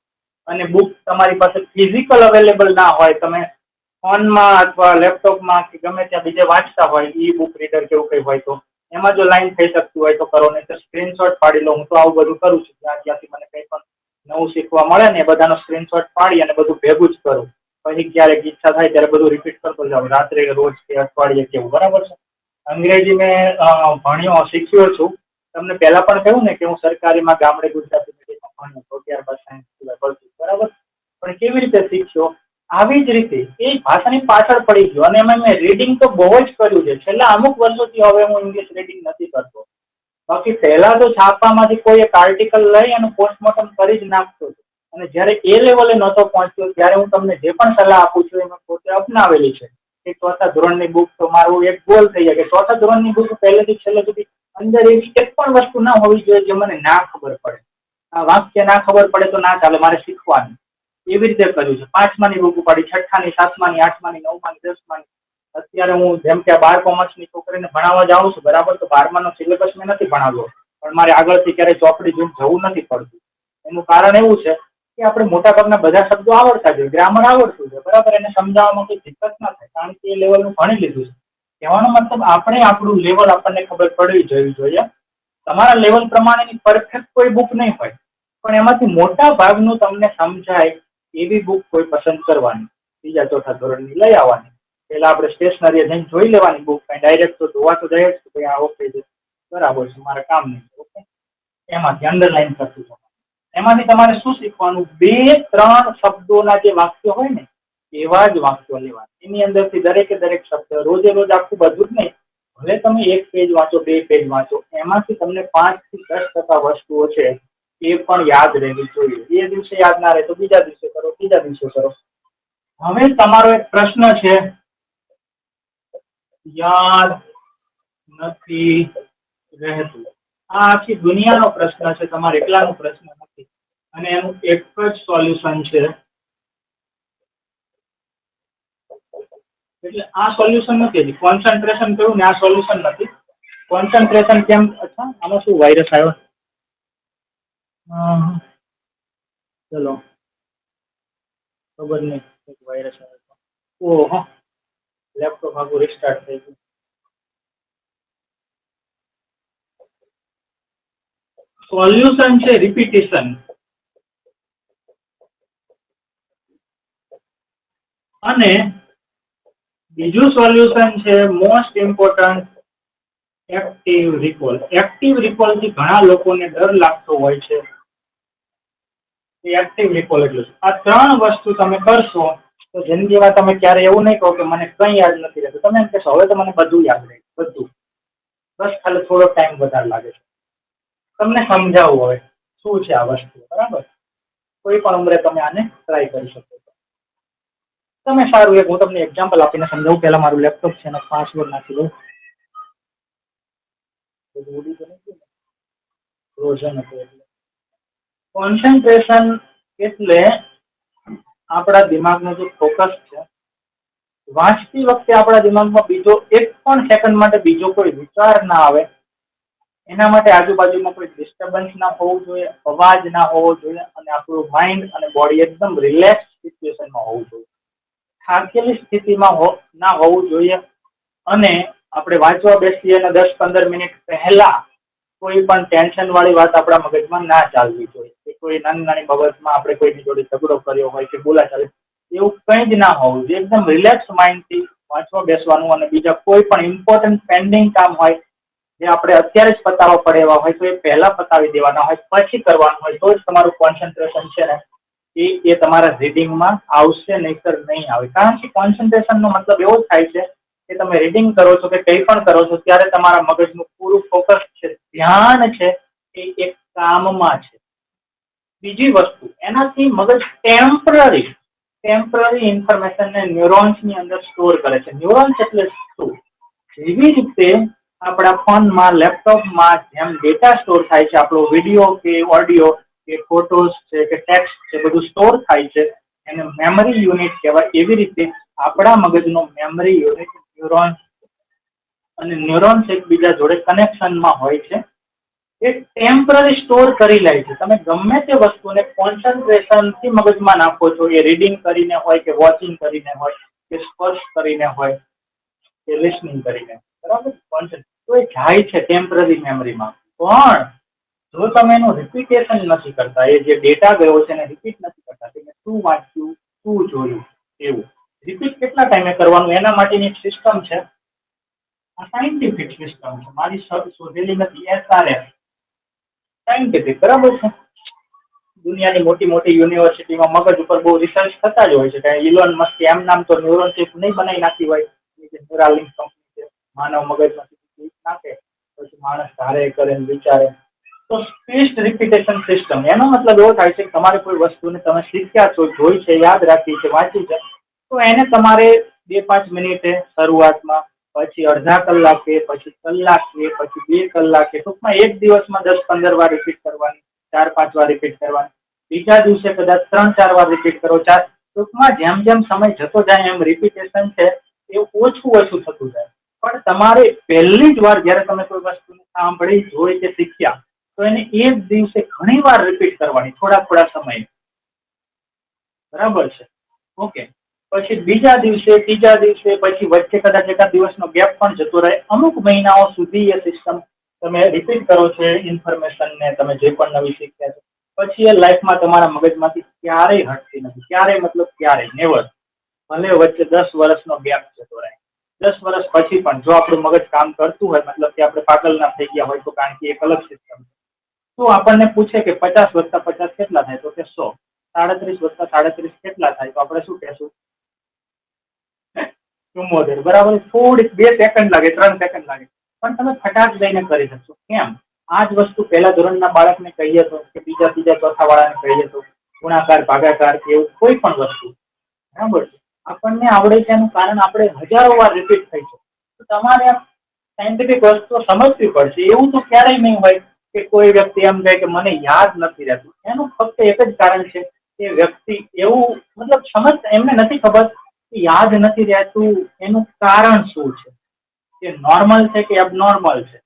અને બુક તમારી પાસે ફિઝિકલ અવેલેબલ ના હોય, તમે ફોનમાં અથવા લેપટોપમાં કે ગમે ત્યાં બીજે વાંચતા હોય, ઈ બુક રીડર કેવું કઈ હોય તો એમાં જો લાઈન થઈ શકતું હોય તો કરો, નહીં તો સ્ક્રીનશોટ પાડી લો. હું તો આવું બધું કરું છું, જ્યાંથી મને કંઈ પણ નવું શીખવા મળે ને એ બધાનો સ્ક્રીનશોટ પાડી અને બધું ભેગું જ કરું. પછી ક્યારેક ઈચ્છા થાય ત્યારે બધું રિપીટ કરતો જાઉં, રાત્રે, રોજ કે અઠવાડિયે કેવું, બરાબર છે. અંગ્રેજી મેં ભણ્યો, શીખ્યો છું. તમને પહેલા પણ કહ્યું ને કે હું સરકારીમાં ગામડે ગુજરાતી મીડિયમમાં ભણ્યો હતો, ત્યારબાદ સાયન્સ ભણતું, બરાબર. પણ કેવી રીતે શીખ્યો? આવી જ રીતે એ ભાષાની પાછળ પડી ગયો. અને એમાં મેં રીડિંગ તો બહુ જ કર્યું છે. છેલ્લા અમુક વર્ષોથી હવે હું ઇંગ્લિશ રીડિંગ નથી કરતો. બાકી પહેલા તો છાપામાંથી કોઈ એક આર્ટિકલ લઈ અને પોસ્ટમોર્ટમ કરી જ નાખતો હતો. અને જ્યારે એ લેવલે નહોતો પહોંચ્યો ત્યારે હું તમને જે પણ સલાહ આપું છું એ મેં પોતે અપનાવેલી છે. કે ચોથા ધોરણની બુક તો મારું એક ગોલ થઈ જાય કે ચોથા ધોરણની બુક પહેલેથી છેલ્લે સુધી અંદર એવી એક પણ વસ્તુ ના હોવી જોઈએ જે મને ના ખબર પડે. આ વાક્ય ના ખબર પડે તો ના ચાલે, મારે શીખવાનું. એવી રીતે કર્યું છે. 5માની બુક ઉપાડી, 6માની, 7માની, 8માની, 9માની, 10માની. અત્યારે હું જેમ કે 12 કોમર્સની છોકરીને ભણાવવા જાઉં છું, બરાબર. તો 12માનો સિલેબસ મેં નથી ભણાવ્યો, પણ મારે આગળથી ક્યારેય ચોપડી જોઈને જવું નથી પડતું. એનું કારણ એવું છે કે આપણે મોટાભાગના બધા શબ્દો આવડતા જ હોય, ગ્રામર આવડતું છે, બરાબર. એને સમજાવવામાં કોઈ દિક્કત ના થાય કારણ કે એ લેવલનું ભણી લીધું છે. કહેવાનો મતલબ આપણે આપણું લેવલ આપણને ખબર પડવી જોઈએ. તમારા લેવલ પ્રમાણેની પરફેક્ટ કોઈ બુક નહીં હોય, પણ એમાંથી મોટા ભાગનું તમને સમજાય એવી બુક કોઈ પસંદ કરવાની. 3-4 ધોરણની લઈ આવવાની. પહેલા આપણે સ્ટેશનરી જઈને જોઈ લેવાની બુક, કાંઈ ડાયરેક્ટ તો જોવા તો જાય જ કે આ ઓકે છે, બરાબર છે, મારે કામ નહીં. ઓકે, એમાંથી અંડરલાઈન કરતું જવાનું. એમાંથી તમારે શું શીખવાનું? 2-3 શબ્દોના જે વાક્યો હોય ને એવા જ વાક્યો લેવાના. એની અંદરથી દરેકે દરેક શબ્દ રોજે રોજ આખું બધું જ નહીં, ભલે તમે 1 પેજ વાંચો 2 પેજ વાંચો, એમાંથી તમને 5 થી 10% વસ્તુઓ છે એ પણ યાદ રહેવી જોઈએ. એ દિવસે યાદ ના રહે તો બીજા દિવસે કરો, ત્રીજા દિવસે કરો. હવે તમારો એક પ્રશ્ન છે, યાદ નથી રહેતું. આ આખી દુનિયાનો પ્રશ્ન છે, તમારે એકલાનો પ્રશ્ન નથી. અને એનું એક જ સોલ્યુશન છે. એટલે આ સોલ્યુશન નથી, કોન્સન્ટ્રેશન કહ્યું ને, આ સોલ્યુશન નથી. કોન્સન્ટ્રેશન કેમ? અચ્છા, આમાં શું વાયરસ આવ્યો? ચલો, ખબર નહીં વાયરસ આવ્યો. ઓહો, લેપટોપ આખું રિસ્ટાર્ટ થઈ ગયું. સોલ્યુશન છે રિપીટેશન. અને બીજું સોલ્યુશન છે most important, active recall. Active recall થી ઘણા લોકોને ડર લાગતો હોય છે. એક્ટિવ રિકોલ એટલે આ 3 વસ્તુ તમે કરશો તો જિંદગીમાં તમે ક્યારે એવું નહીં કહો કે મને કંઈ યાદ નથી રહેતું. તમે એમ કહેશો હવે તો મને બધું યાદ રહે, બધું. બસ ખાલી થોડો ટાઈમ વધારે લાગે છે. તમને સમજાવવું હોય શું છે આ વસ્તુ, બરાબર? કોઈ પણ ઉંમરે તમે આને ટ્રાય કરી શકો છો. તમે સારું એક હું તમને એક્ઝામ્પલ આપીને સમજાવું. પહેલા મારું લેપટોપ છે એનો પાસવર્ડ નાખી દઉં. કોન્સન્ટ્રેશન એટલે આપણા દિમાગનો જે ફોકસ છે, વાંચતી વખતે આપણા દિમાગમાં બીજો એક પણ સેકન્ડ માટે બીજો કોઈ વિચાર ના આવે. એના માટે આજુબાજુમાં કોઈ ડિસ્ટર્બન્સ ના હોવું જોઈએ, અવાજ ના હોવો જોઈએ, અને આપણું માઇન્ડ અને બોડી એકદમ રિલેક્સ સિચ્યુએશનમાં હોવું જોઈએ. થાકેલી સ્થિતિમાં ના હોવું જોઈએ. અને આપણે વાંચવા બેસીએ અને 10-15 મિનિટ પહેલા કોઈ પણ ટેન્શન વાળી વાત આપણા મગજમાં ના ચાલવી જોઈએ. કે કોઈ નાની નાની બાબતમાં આપણે કોઈની જોડે ઝઘડો કર્યો હોય કે બોલાચાલી, એવું કંઈ જ ના હોવું જોઈએ. એકદમ રિલેક્સ માઇન્ડથી વાંચવા બેસવાનું. અને બીજા કોઈ પણ ઇમ્પોર્ટન્ટ પેન્ડિંગ કામ હોય જે આપણે અત્યારે જ પતાવવા પડે એવા હોય તો એ પહેલા પતાવી દેવાના હોય, પછી કરવાનું હોય તો જ તમારું કોન્સન્ટ્રેશન છે ને એ તમારા રીડિંગમાં આવશે, નહીંતર નહીં આવે. કારણ કે કોન્સન્ટ્રેશનનો મતલબ એવો થાય છે કે તમે રીડિંગ કરો છો કે કંઈ પણ કરો છો ત્યારે તમારા મગજનું પૂરું ફોકસ છે, ધ્યાન છે એ એક કામમાં છે. બીજી વસ્તુ, એનાથી મગજ ટેમ્પરરી ઇન્ફોર્મેશનને ન્યુરોન્સની અંદર સ્ટોર કરે છે. ન્યુરોન્સ એટલે શું? જેવી રીતે આપણા ફોનમાં, લેપટોપમાં જેમ ડેટા સ્ટોર થાય છે, આપણો વિડીયો કે ઓડિયો કે ફોટોસ છે કે ટેક્સ્ટ છે બધું સ્ટોર થાય છે, એને મેમરી યુનિટ કહેવાય. એવી રીતે આપણા મગજનો મેમરી યુનિટ ન્યુરોન્સ. અને ન્યુરોન્સ એકબીજા જોડે કનેક્શનમાં હોય છે. એ ટેમ્પરરી સ્ટોર કરી લે છે. તમે ગમે તે વસ્તુને કોન્સન્ટ્રેશનથી મગજમાં નાખો છો, એ રીડિંગ કરીને હોય કે વોચિંગ કરીને હોય કે સ્પર્શ કરીને હોય કે લિસનિંગ કરીને, બરાબર? તો એ જાય છે ટેમ્પરરી મેમરીમાં. પણ જો તમે એનું રિપીટેશન નથી કરતા, એ જે ડેટા ગયો છે એને રિપીટ નથી કરતા, તમે શું વાંચ્યું, શું જોયું, એવું રિપીટ કેટલા ટાઈમે કરવાનું એના માટેની એક સિસ્ટમ છે. આ સાયન્ટિફિક સિસ્ટમ છે, મારી શોધેલી નથી. SRS સાયન્ટિફિક, બરાબર છે? દુનિયાની મોટી મોટી યુનિવર્સિટીમાં મગજ ઉપર બહુ રિસર્ચ થતા જ હોય છે. ઇલોન મસ્ક એમ નામ તો ન્યુરોન ચિપ નહીં બનાવી નાખી હોય. ન્યુરાલિંક કંપની છે, માનવ મગજમાંથી નાખે પછી માણસ ધારે કરે વિચારે. તો સ્પેસ્ડ રિપીટેશન સિસ્ટમ, એનો મતલબ એવો થાય છે કે તમારે કોઈ વસ્તુને તમે શીખ્યા છો, જોઈ છે, યાદ રાખી છે, વાંચી છે, તો એને તમારે 2-5 મિનિટે શરૂઆતમાં, પછી અડધા કલાકે, પછી કલાકે, પછી 2 કલાકે, ટૂંકમાં એક દિવસમાં 10-15 વાર રિપીટ કરવાની, 4-5 વાર રિપીટ કરવાની. બીજા દિવસે કદાચ 3-4 વાર રિપીટ કરો. ટૂંકમાં જેમ જેમ સમય જતો જાય એમ રિપીટેશન છે એ ઓછું થતું જાય. પણ તમારે પહેલી જ વાર જ્યારે તમે કોઈ વસ્તુને સાંભળી, જોઈ કે શીખ્યા તો એને એક દિવસે ઘણી વાર રિપીટ કરવાની, થોડા સમયે, બરાબર છે? ઓકે. પછી બીજા દિવસે, ત્રીજા દિવસે, પછી વચ્ચે કદાચ એકાદ દિવસનો ગેપ પણ જતો રહે. અમુક મહિનાઓ સુધી એ સિસ્ટમ તમે રિપીટ કરો છો ઇન્ફોર્મેશનને, તમે જે પણ નવી શીખ્યા છો, પછી એ લાઈફમાં તમારા મગજમાંથી ક્યારેય હટતી નથી. ક્યારેય મતલબ ક્યારેય, નેવર. ભલે વચ્ચે 10 વર્ષનો ગેપ જતો રહે, 10 વર્ષ પછી પણ જો આપણું મગજ કામ કરતું હોય, મતલબ કે આપણે પાગલ ના થઈ ગયા હોય, તો કારણ કે એક અલગ સિસ્ટમ છે. તો આપણને પૂછે કે 50 + 50 કેટલા થાય? તો કે 100. 37 + 37 કેટલા થાય? તો આપણે શું કહેશું? 74, બરાબર. થોડીક 2 સેકન્ડ લાગે, 3 સેકન્ડ લાગે, પણ તમે ફટાક દઈને કરી શકશો. કેમ? આ જ વસ્તુ પહેલા ધોરણના બાળકને કહીએ તો કે બીજા ત્રીજા ચોથા વાળાને કહીએ તો ગુણાકાર ભાગાકાર કે એવું કોઈ પણ વસ્તુ, બરાબર છે, આપણને આવડે છે એનું કારણ આપણે હજારો વાર રિપીટ થઈ છે. તો તમારે સાયન્ટિફિક વસ્તુઓ સમજવી પડશે. એવું તો ક્યારેય નહીં હોય કે કોઈ વ્યક્તિ એમ કહે કે મને યાદ નથી રહેતું. એનું ફક્ત એક જ કારણ છે કે વ્યક્તિ એવું મતલબ એમને નથી ખબર કે યાદ નથી રહેતું એનું કારણ શું છે, કે નોર્મલ છે કે એબનોર્મલ છે,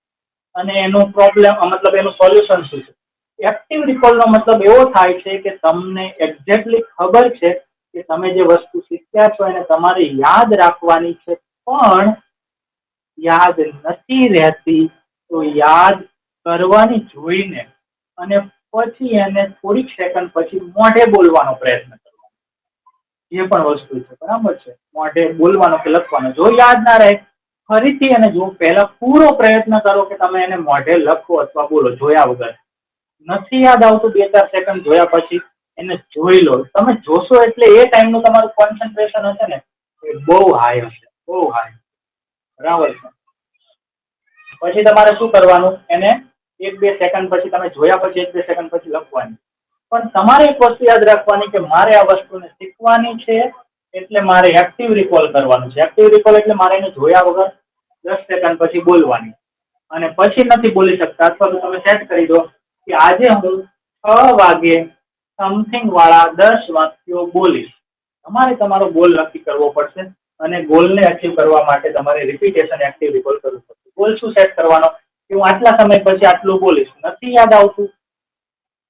અને એનું પ્રોબ્લેમ મતલબ એનું સોલ્યુશન શું છે. એક્ટિવ રિકોલનો મતલબ એવો થાય છે કે તમને એક્ઝેક્ટલી ખબર છે કે તમે જે વસ્તુ શીખ્યા છો એને તમારે યાદ રાખવાની છે, પણ યાદ નથી રહેતી, તો યાદ કરવાની જોઈને અને પછી એને થોડીક સેકન્ડ પછી મોઢે બોલવાનો પ્રયત્ન કરવાનો. જે પણ વસ્તુ છે, બરાબર છે, મોઢે બોલવાનો કે લખવાનો. જો યાદ ના રહે ફરીથી એને જો પહેલા પૂરો પ્રયત્ન કરો કે તમે એને મોઢે લખો અથવા બોલો જોયા વગર. નથી યાદ આવતું 2-4 સેકન્ડ જોયા પછી એને જોઈ લો. તમે જોશો એટલે એ ટાઈમનું તમારું કોન્સન્ટ્રેશન હશે ને એ બહુ હાઈ હશે, બહુ હાઈ. બરાબર છે. પછી તમારે શું કરવાનું, એને 1-2 સેકન્ડ પછી તમે જોયા પછી 1-2 સેકન્ડ પછી લખવાની. પણ તમારે એક વસ્તુ યાદ રાખવાની કે મારે આ વસ્તુને શીખવાની છે, એટલે મારે એક્ટિવ રિકોલ કરવાનું છે. એક્ટિવ રિકોલ એટલે મારે એને જોયા વગર 10 સેકન્ડ પછી બોલવાની. અને પછી નથી બોલી શકતા અથવા તો તમે સેટ કરી દો કે આજે હું 6 વાગે સમથિંગ વાળા 10 વાક્યો બોલીશ. તમારે તમારો ગોલ નક્કી કરવો પડશે અને ગોલને અચીવ કરવા માટે તમારે રિપીટેશન એક્ટિવ રિકોલ કરવું પડશે. ગોલ શું સેટ કરવાનો કે હું આટલા સમય પછી આટલું બોલીશ. નથી યાદ આવતું,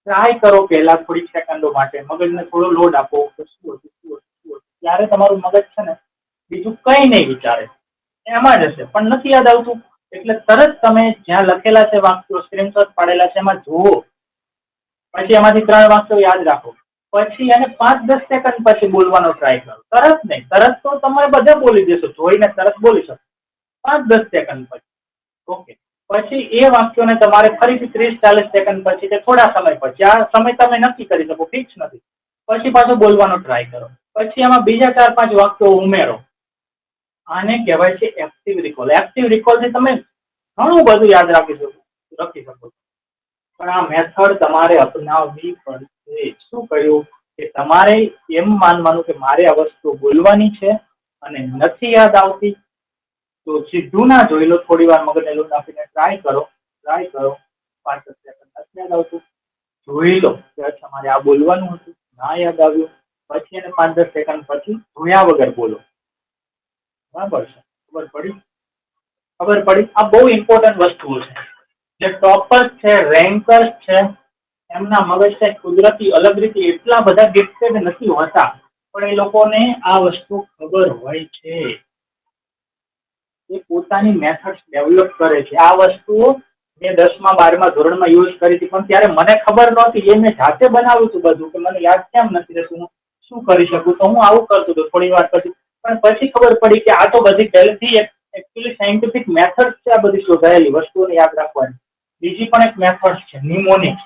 ટ્રાય કરો પહેલા થોડીક સેકન્ડો માટે, મગજને થોડો લોડ આપો કે શું હતું. ત્યારે તમારું મગજ છે ને બીજું કઈ નહીં વિચારે, એમાં જ હશે. પણ નથી યાદ આવતું એટલે તરત તમે જ્યાં લખેલા છે વાક્યો, સ્ક્રીનશોટ પાડેલા છે એમાં જુઓ, પછી એમાંથી 3 વાક્યો યાદ રાખો, પછી એને 5-10 સેકન્ડ પછી બોલવાનો ટ્રાય કરો. તરત નહીં, તરત તો તમે બધા બોલી દેશો, જોઈને તરત બોલી શકો. 5-10 સેકન્ડ પછી, ઓકે. પછી એ વાક્યોને તમારે ફરીથી 30-40 સેકન્ડ પછી કે થોડા સમય પછી, આ સમય તમે નક્કી કરી શકો, ફિક્સ નથી, પછી પાછો બોલવાનો ટ્રાય કરો. પછી એમાં બીજા 4-5 વાક્યો ઉમેરો. આને કહેવાય છે એક્ટિવ રિકોલ. એક્ટિવ રિકોલથી તમે ઘણું બધું યાદ રાખી શકો. પણ આ મેથડ તમારે અપનાવવી પડશે. શું કહ્યું કે તમારે એમ માનવાનું કે મારે આ વસ્તુ બોલવાની છે અને નથી યાદ આવતી, તો સીધું ના જોઈ લો, થોડી વાર મગજને લોટ આપીને ટ્રાય કરો. 5 સેકન્ડ નથી યાદ આવતું, જોઈ લો કે અચ્છા મારે આ બોલવાનું હતું, ના યાદ આવ્યું, પછી એને 5-10 સેકન્ડ પછી જોયા વગર બોલો. બરાબર છે? ખબર પડી? ખબર પડી? આ બહુ ઇમ્પોર્ટન્ટ વસ્તુઓ છે. જે ટોપર્સ છે, રેન્કર્સ છે, એમના મગજ છે કુદરતી અલગ રીતે એટલા બધા ગિફ્ટેડ નથી હોતા, પણ એ લોકોને આ વસ્તુ ખબર હોય છે. એ પોતાની મેથડ્સ ડેવલપ કરે છે. આ વસ્તુઓ મેં 10મા 12મા ધોરણમાં યુઝ કરી હતી, પણ ત્યારે મને ખબર નહોતી. એ મેં જાતે બનાવ્યું હતું બધું, કે મને યાદ કેમ નથી રહેતું, હું શું કરી શકું, તો હું આવું કરતો હતો થોડી વાર પછી. પણ પછી ખબર પડી કે આ તો બધી પહેલેથી એકચ્યુઅલી સાયન્ટિફિક મેથડ છે. આ બધી શોધાયેલી વસ્તુઓને યાદ રાખવાની. બીજી પણ એક મેથડ છે નિમોનિક્સ.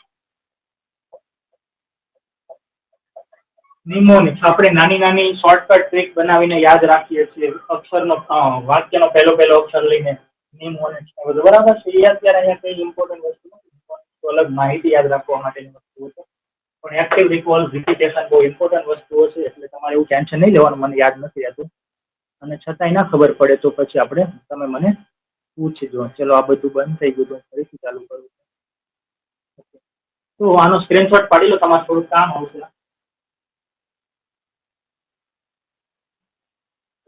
નિમોનિક્સ આપણે નાની નાની શોર્ટકટ ટ્રીક બનાવીને યાદ રાખીએ છીએ. અક્ષરનો વાક્યનો પહેલો અક્ષર લઈને નિમોનિક્સ બધું, બરાબર છે. એ અત્યારે અહીંયા કઈ ઇમ્પોર્ટન્ટ વસ્તુ નથી, અલગ માહિતી યાદ રાખવા માટેની વસ્તુઓ છે. પણ એક્ટિવ રિકોલ, રિપીટેશન બહુ ઇમ્પોર્ટન્ટ વસ્તુઓ છે. એટલે તમારે એવું ટેન્શન નહીં લેવાનું મને યાદ નથી રહેતું, અને છતાંય ના ખબર પડે તો પછી તમે મને પૂછજો. ચલો, આ બધું બંધ થઈ ગયું તો ફરીથી ચાલુ કરું. તો આનો સ્ક્રીનશોટ પાડી લો, તમારે થોડું કામ આવશે.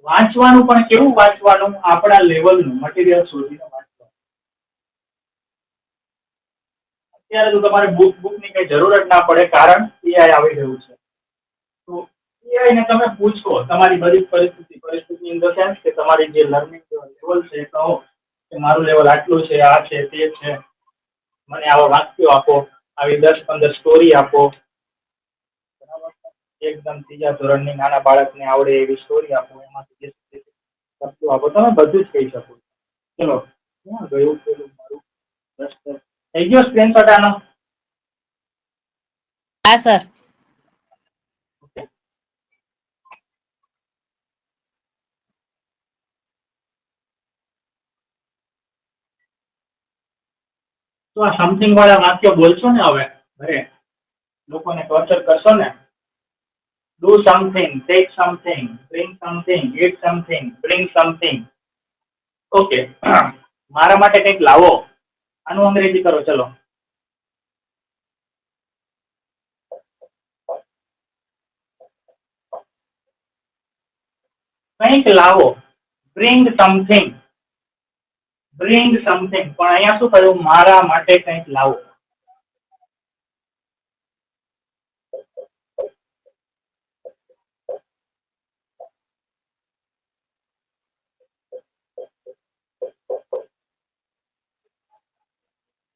વાંચવાનું પણ કેવું વાંચવાનું, આપણા લેવલનું મટીરિયલ શોધીને વાંચવાનું. અત્યારે તો તમારે બુકની કઈ જરૂર જ ના પડે, કારણ એઆઈ આવી રહ્યું છે. તો એઆઈ ને તમે પૂછો તમારી બધી પરિસ્થિતિની અંદર કેમ કે તમારી જે લર્નિંગ લેવલ છે એ કહો કે મારું લેવલ આટલું છે, આ છે, તે છે, મને આવા વાક્યો આપો, આવી 10-15 સ્ટોરી આપો. બરાબર? એકદમ 3જા ધોરણની નાના બાળકને આવડે એવી સ્ટોરી આપો, એમાંથી વસ્તુ આપો. તમે બધું જ કહી શકો. ચલો, ક્યાં ગયું પેલું મારું? થઈ ગયો સ્ક્રીનશોટ આનો? હા સર. ઓકે. તો આ સમથિંગ વાળા વાક્ય બોલશો ને હવે ઘરે લોકોને ટોર્ચર કરશો ને. Do something, take something, bring something, it something, bring something. Okay, મારા માટે કંઈક લાવો. આનું અંગ્રેજી કરો ચલો. કંઈક લાવો. Bring something. Bring something. પણ અહીંયા શું કહ્યું? મારા માટે કંઈક લાવો.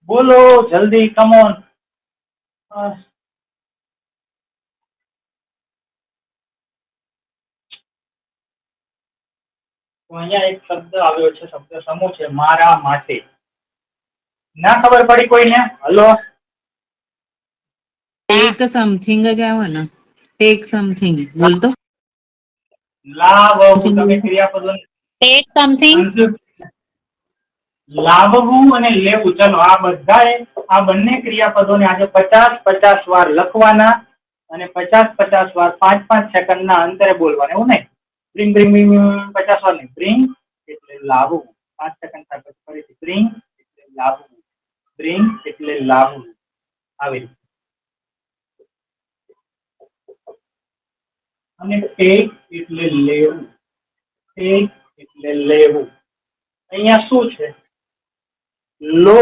બોલો જલ્દી, કમ ઓન. તો અહીંયા એક શબ્દ આવ્યો છે, શબ્દ સમૂહ છે, મારા માટે. ના ખબર પડી કોઈને? હલો, Take something જ આવે ને. Take something. બોલતો. લાવવું. તમે ક્રિયાપદો Take something. લાવવું અને લેવું. ચલો આ બંને ક્રિયાપદોને આજે 50-50 વાર લખવાના અને 50-50 વાર 5-5 સેકન્ડના અંતરે બોલવાના. એવું નહીં બ્રિંગ બ્રિંગ બ્રિંગ 50 વાર નહીં. બ્રિંગ એટલે લાવવું. 5 સેકન્ડ થાય પછી ફરીથી બ્રિંગ એટલે લાવવું. બ્રિંગ એટલે લાવવું. આવી રીતે. અને ટેક એટલે લેવું. ટેક એટલે લેવું. અહીંયા શું છે? લો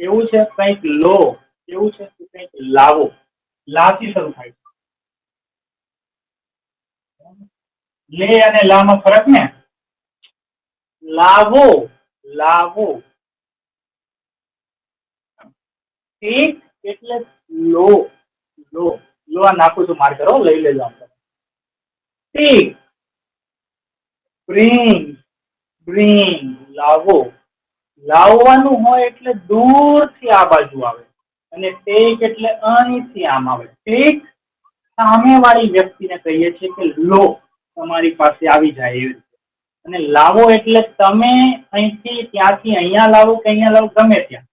એવું છે, કંઈક લો એવું છે, કંઈક લાવો. લાથી શરૂ થાય છે. લે અને લામાં ફરક ને. લાવો, લાવો. ટેક એટલે લો, લો. લો આ નાખું છું માર્કર, લઈ લેજો. ટેક, બ્રિંગ, બ્રિંગ, લાવો. લાવવાનું હોય એટલે દૂરથી આ બાજુ આવે અને ટેક એટલે અહીંથી આમ આવે. ટેક સામેવાળી વ્યક્તિને કહીએ છીએ કે લો તમારી પાસે આવી જાય એવી રીતે. અને લાવો એટલે તમે અહીંથી ત્યાંથી અહીંયા લાવો કે અહીંયા લાવો, ગમે ત્યાં.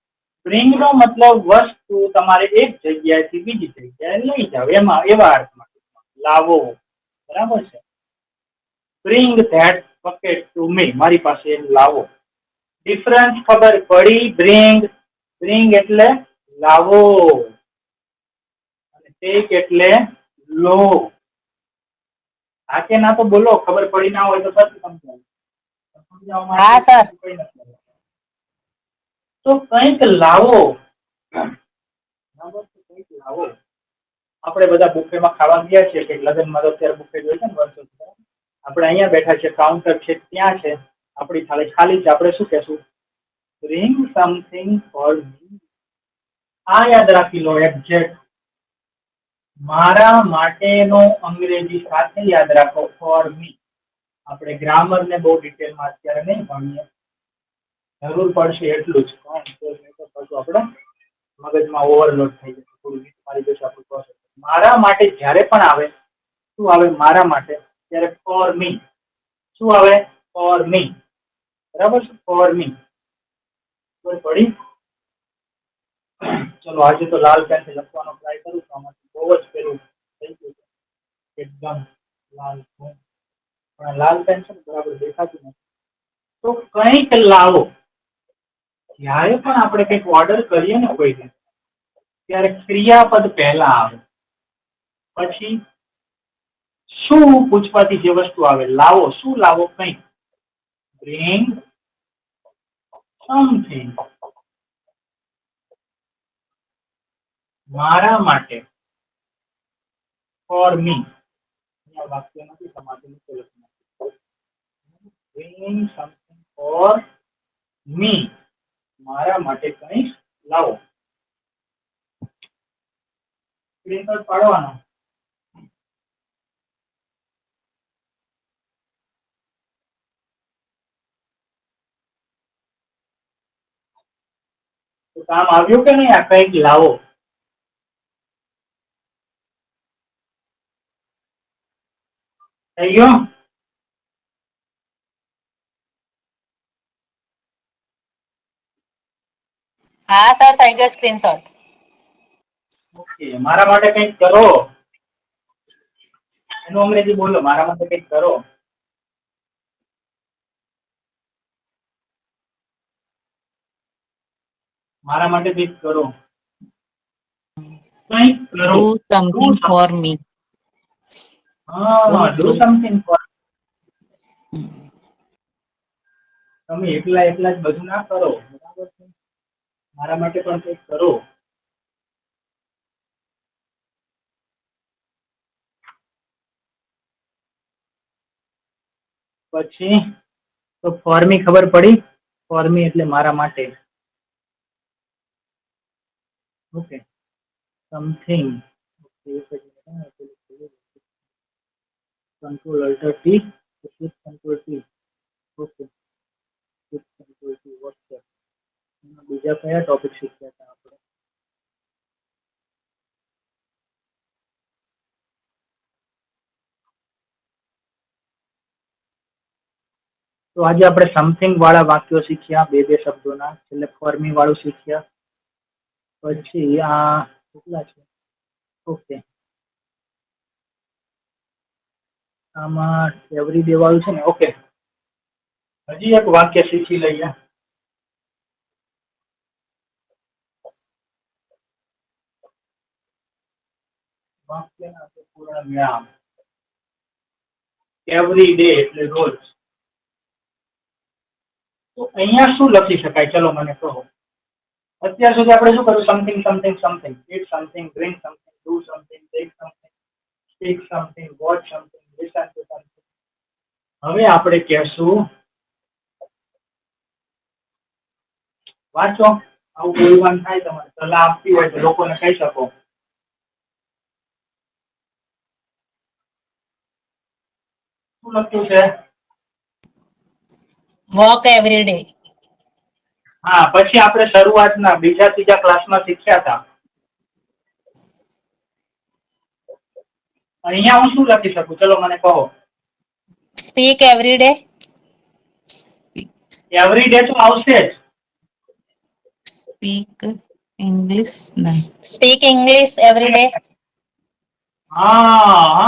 બ્રિંગ નો મતલબ વસ્તુ તમારે એક જગ્યાએથી બીજી જગ્યાએ લઈ જાવ, એવા અર્થમાં લાવો. બરાબર છે. Bring that bucket to me. મારી પાસે લાવો. ડિફરન્સ ખબર પડી? બ્રિંગ, બ્રિંગ એટલે લાવો અને ટેક એટલે લો. હા કે ના તો બોલો. ખબર પડી ના હોય તો સર સમજાવો. હા સર. તો કંઈક લાવો. કંઈક લાવો. આપણે બધા બુફેમાં ખાવા ગયા છીએ કે લગ્નમાં તો અત્યારે બુફે જોઈએ છે ને વર્ષો. આપણે અહીંયા બેઠા છે, કાઉન્ટર છે, ત્યાં છે, આપણી થાળી ખાલી છે. આપણે શું કહેશું? બ્રિંગ સમથિંગ ફોર મી. આ યાદ રાખી લો. એક્ઝેક્ટ મારા માટેનો અંગ્રેજી સાથે યાદ રાખો, ફોર મી. આપણે ગ્રામર ને બહુ ડિટેલમાં અત્યારે નહીં ભણીએ, જરૂર પડશે એટલું જ. આપણે મગજમાં ઓવરલોડ થઈ જશે, થોડું મારી જશે આપણું પ્રોસેસ. મારા માટે જ્યારે પણ આવે, શું આવે? મારા માટે ત્યારે ફોર મી. શું આવે? For me. બરાબર છે? For me. પડી? ચલો આજે તો લાલ પેનથી લખવાનો ટ્રાય કરું છું. આમાંથી બહુ જ પેલું થઈ ગયું છે, એકદમ લાલ પેન. પણ લાલ પેન છે ને બરાબર દેખાતું નથી. તો કંઈક લાવો. જ્યારે પણ આપણે કંઈક ઓર્ડર કરીએ ને કોઈને, ત્યારે ક્રિયાપદ પહેલા આવે, પછી શું પૂછવાથી જે વસ્તુ આવે, લાવો. શું લાવો? કંઈક. Bring something. મારા માટે, ફોર મી. વાક્ય નથી સમાતું. Bring something for me. મારા માટે કંઈક લાવો. સ્ક્રીનશોટ પાડવાનો. તો કામ આવ્યું કે નહીં? આ કંઈક લાવો. થઈ ગયો? હા સર થઈ ગયો સ્ક્રીનશોટ. ઓકે, મારા માટે કંઈક કરો. એનું અંગ્રેજી બોલો, મારા માટે કંઈક કરો. મારા માટે કંઈક કરો. કંઈક કરો. Do something for me. હા, ડુ સમથિંગ ફોર. તમે એકલા એકલા જ બધું ના કરો, બરાબર છે? મારા માટે પણ કંઈક કરો. પછી તો ફોર્મી ખબર પડી? ફોર્મી એટલે મારા માટે. Okay, something. Control alter T, control T. Okay, control T WhatsApp. બીજા કયા ટોપિક શીખ્યા હતા આપણે? તો આજે આપણે સમથિંગ વાળા વાક્યો શીખ્યા, બે શબ્દોના. છેલ્લે ફોર્મી વાળું શીખ્યા. પછી આ કેટલા છે? ઓકે, આમાં એવરીડે વાળું છે ને? ઓકે, હજી એક વાક્ય શીખી લઈએ. વાક્યના પૂર્ણ વિરામ. એવરીડે એટલે રોજ. તો અહીંયા શું લખી શકાય? ચલો મને કહો. અત્યાર સુધી આપણે શું કર્યું? Something something something. Eat something, drink something, do something, take something, speak something, watch something, listen to something. હવે આપણે કહેશું વાંચો. આવું બોલવાનું થાય તમારે, સલાહ આપવી હોય તો લોકોને કહી શકો. શું લખ્યું છે? Walk every day. હા, પછી આપણે શરૂઆતના બીજા ત્રીજા ક્લાસમાં શીખ્યા હતા. અહીંયા હું શું લખી શકું? ચલો મને કહો. Speak every day. Every day તો આવશે જ. Speak English. No. Speak English every day. હા,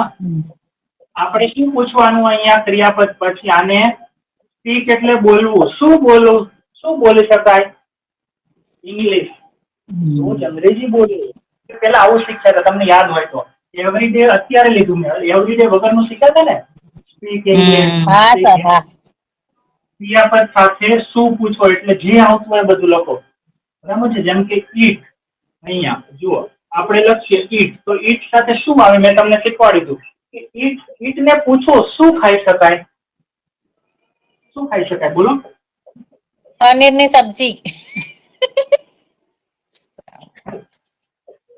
આપણે શું પૂછવાનું અહીંયા ક્રિયાપદ પછી? આને સ્પીક એટલે બોલવું. શું બોલવું? શું બોલી શકાય? ઇંગ્લિશ. હું જ અંગ્રેજી બોલું. પેલા આવું શીખ્યા હતા, તમને યાદ હોય તો. એવરી ડે અત્યારે લીધું મેં. એવરી ડે વગરનું શીખ્યા હતા ને? Speak English. હા સર હા. ક્રિયાપદ સાથે શું પૂછો એટલે જે આવતું હોય બધું લખો, બરાબર છે? જેમ કે ઈટ. અહીંયા જુઓ, આપણે લખીએ ઈટ, તો ઈટ સાથે શું આવે? મેં તમને શીખવાડી દીધું કે ઈટ ને પૂછો શું ખાઈ શકાય? શું ખાઈ શકાય? બોલો. પનીરની સબ્જી.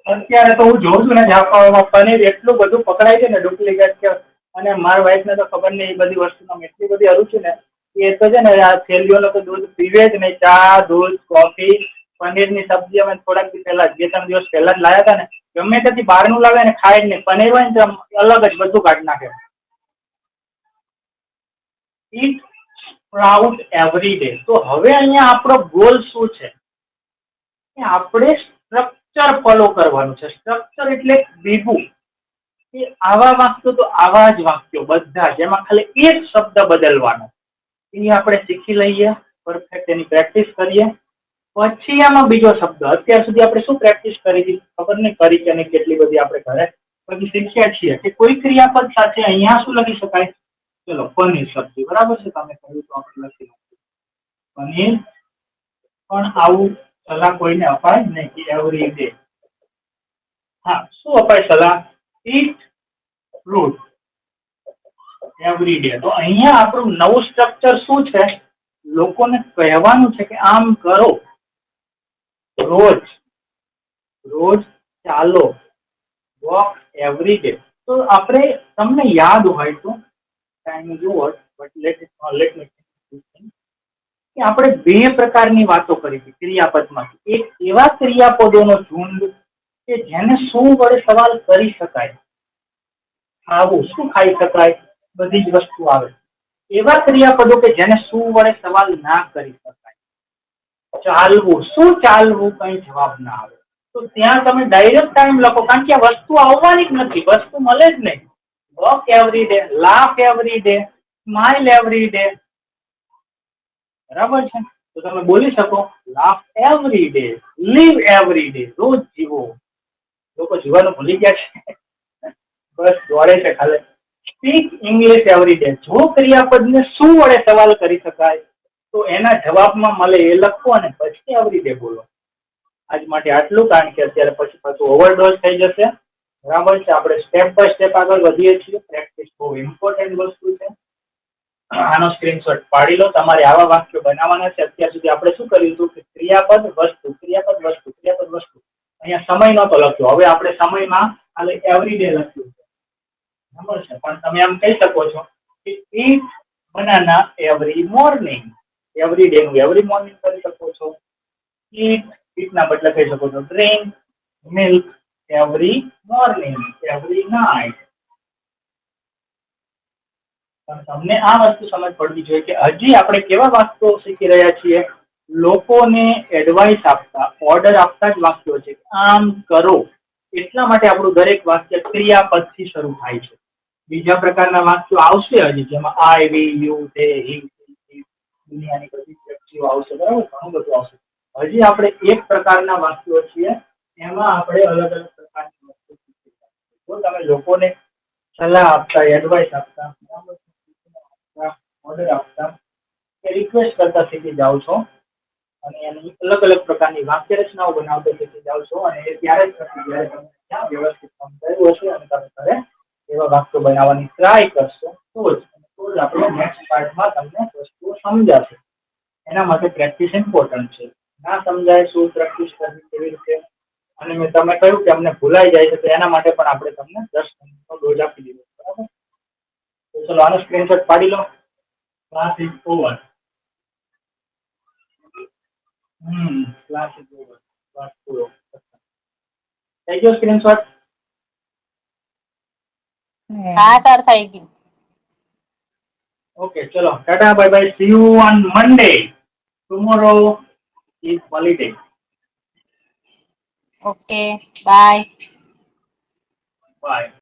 અત્યારે તો હું જોઉં છું ને ઝાપાઓમાં પનીર એટલું બધું પકડાય છે ને, ડુપ્લિકેટ છે. અને મારા વાઈફ ને તો ખબર નહીં, એ બધી વસ્તુમાં એટલી બધી અરું છે ને, એ તો છે ને આ થેલીઓનો તો દૂધ પીવે જ નહીં. ચા, દૂધ, કોફી, પનીરની સબ્જી અમે થોડાક દી પહેલા, 2-3 દિવસ પહેલા જ લાયા હતા ને, ગમે ત્યાંથી બહારનું લાવે ને ખાય જ નહીં. પનીર હોય ને તો અલગ જ બધું કાઢી નાખે. ઈટ સ્પ્રાઉટ એવરી ડે. તો હવે અહીંયા આપણો ગોલ શું છે? કે આપણે સ્ટ્રક્ચર ફોલો કરવાનું છે. સ્ટ્રક્ચર એટલે ભેગું. કે આવા વાક્યો તો આવા જ વાક્યો બધા, જેમાં ખાલી એક શબ્દ બદલવાનો. એ આપણે શીખી લઈએ, પરફેક્ટ એની પ્રેક્ટિસ કરીએ. પછી આમાં બીજો શબ્દ. અત્યાર સુધી આપણે શું પ્રેક્ટિસ કરી હતી? ખબર નહીં કરી કે નહીં, કેટલી બધી આપણે ઘરે પછી શીખ્યા છીએ કે કોઈ ક્રિયાપદ સાથે અહીંયા શું લખી શકાય? ચલો, પનીર સબ્જી. બરાબર છે? તમે કહ્યું તો આપણે લખી નાખીએ પનીર. પણ આવું સલાહ કોઈને અપાય નહીં કે એવરી ડે. હા, શું અપાય સલાહ? ઈટ ફ્રૂટ એવરી ડે. તો અહીંયા આપણું નવું સ્ટ્રક્ચર શું છે? લોકોને કહેવાનું છે કે આમ કરો, રોજ રોજ ચાલો, વોક એવરી ડે. તો આપણે, તમને યાદ હોય તો ટાઈમ જુઓ, બટ લેટ મી કે આપણે બે પ્રકારની વાતો કરી હતી ક્રિયાપદમાં. એક એવા ક્રિયાપદોનો ઝુંડ કે જેને શું વડે સવાલ કરી શકાય. ખાવું, શું ખાઈ શકાય? બધી જ વસ્તુ આવે. એવા ક્રિયાપદો કે જેને શું વડે સવાલ ના કરી શકાય. ચાલવું. શું ચાલવું? કઈ જવાબ ના આવે. તો ત્યાં તમે ડાયરેક્ટ ટાઈમ લખો, કારણ કે આ વસ્તુ આવવાની જ નથી, વસ્તુ મળે જ નહીં. Work every day, laugh every day, smile every day. બરાબર છે? તો તમે બોલી શકો laugh every day, live every day. રોજ જીવો. લોકો જીવવાનું ભૂલી ગયા છે, બસ દોડે છે ખાલી. Speak English every day. જો ક્રિયાપદને શું વડે સવાલ કરી શકાય તો એના જવાબમાં મળે એ લખો અને પછી એવરી ડે બોલો. આજ માટે આટલું, કારણ કે અત્યારે પછી પાછું ઓવરડોઝ થઈ જશે. બરાબર છે? આપણે સ્ટેપ બાય સ્ટેપ આગળ વધીએ છીએ. પ્રેક્ટિસ બહુ ઇમ્પોર્ટન્ટ વસ્તુ છે. આનો સ્ક્રીનશોટ પાડી લો. તમારે આવા વાક્યો બનાવવાના છે. અત્યાર સુધી આપણે શું કર્યું હતું કે ક્રિયાપદ વસ્તુ, ક્રિયાપદ વસ્તુ, ક્રિયાપદ વસ્તુ. અહીંયા સમય નહોતો લખ્યો. હવે આપણે સમયમાં ખાલી એવરી ડે લખ્યું છે. બરાબર છે? પણ તમે એમ કહી શકો છો કે eat banana every morning. Every day નું એવરી મોર્નિંગ કરી શકો છો. ઈટ ના બદલે કહી શકો છો drink milk every morning, every night. પણ તમને આ વસ્તુ સમજ પડવી જોઈએ કે હજી આપણે કેવા વાક્યો શીખી રહ્યા છીએ? લોકોને એડવાઇસ આપતા, ઓર્ડર આપતા જ વાક્યો છે. આમ કરો. એટલા માટે આપણું દરેક વાક્ય ક્રિયાપદથી શરૂ થાય છે. બીજા પ્રકારના વાક્યો આવશે હજી, જેમાં આઈ, વી, યુ, ધે, હી, દુનિયાની બધી વ્યક્તિઓ આવશે. બરાબર? ઘણું બધું આવશે. હજી આપણે એક પ્રકારના વાક્યો છીએ, એમાં આપણે અલગ અલગ પ્રકારની વસ્તુ શીખી. જો તમે લોકોને સલાહ આપતા, એડવાઇસ આપતા, ઓર્ડર આપતા કે રિક્વેસ્ટ કરતા શીખી જાઓ છો, અને એની અલગ અલગ પ્રકારની વાક્ય રચનાઓ બનાવતા શીખી જાઓ છો, અને એ ત્યારે જ થશે જ્યારે તમે ત્યાં વ્યવસ્થિત સમજાયું હશે અને તમે ઘરે એવા વાક્યો બનાવવાની ટ્રાય કરશો, તો જ આપણે નેક્સ્ટ પાર્ટમાં તમને વસ્તુઓ સમજાશે. એના માટે પ્રેક્ટિસ ઇમ્પોર્ટન્ટ છે. ના સમજાય શું પ્રેક્ટિસ કરવી, કેવી રીતે, અને મેં તમે કહ્યું કે અમને ભૂલાઈ જાય છે, તો એના માટે પણ આપણે તમને 10 મિનિટનો ડોઝ આપી દીધો. બરાબર? તો ચલો આનો સ્ક્રીનશોટ પાડી લો. Class is over. Class is over. Class પૂરો. થઈ ગયો સ્ક્રીનશોટ? હા સર, થઈ ગયું. ઓકે, ચલો tata, bye bye, see you on Monday. Tomorrow is holiday. Okay, bye. By.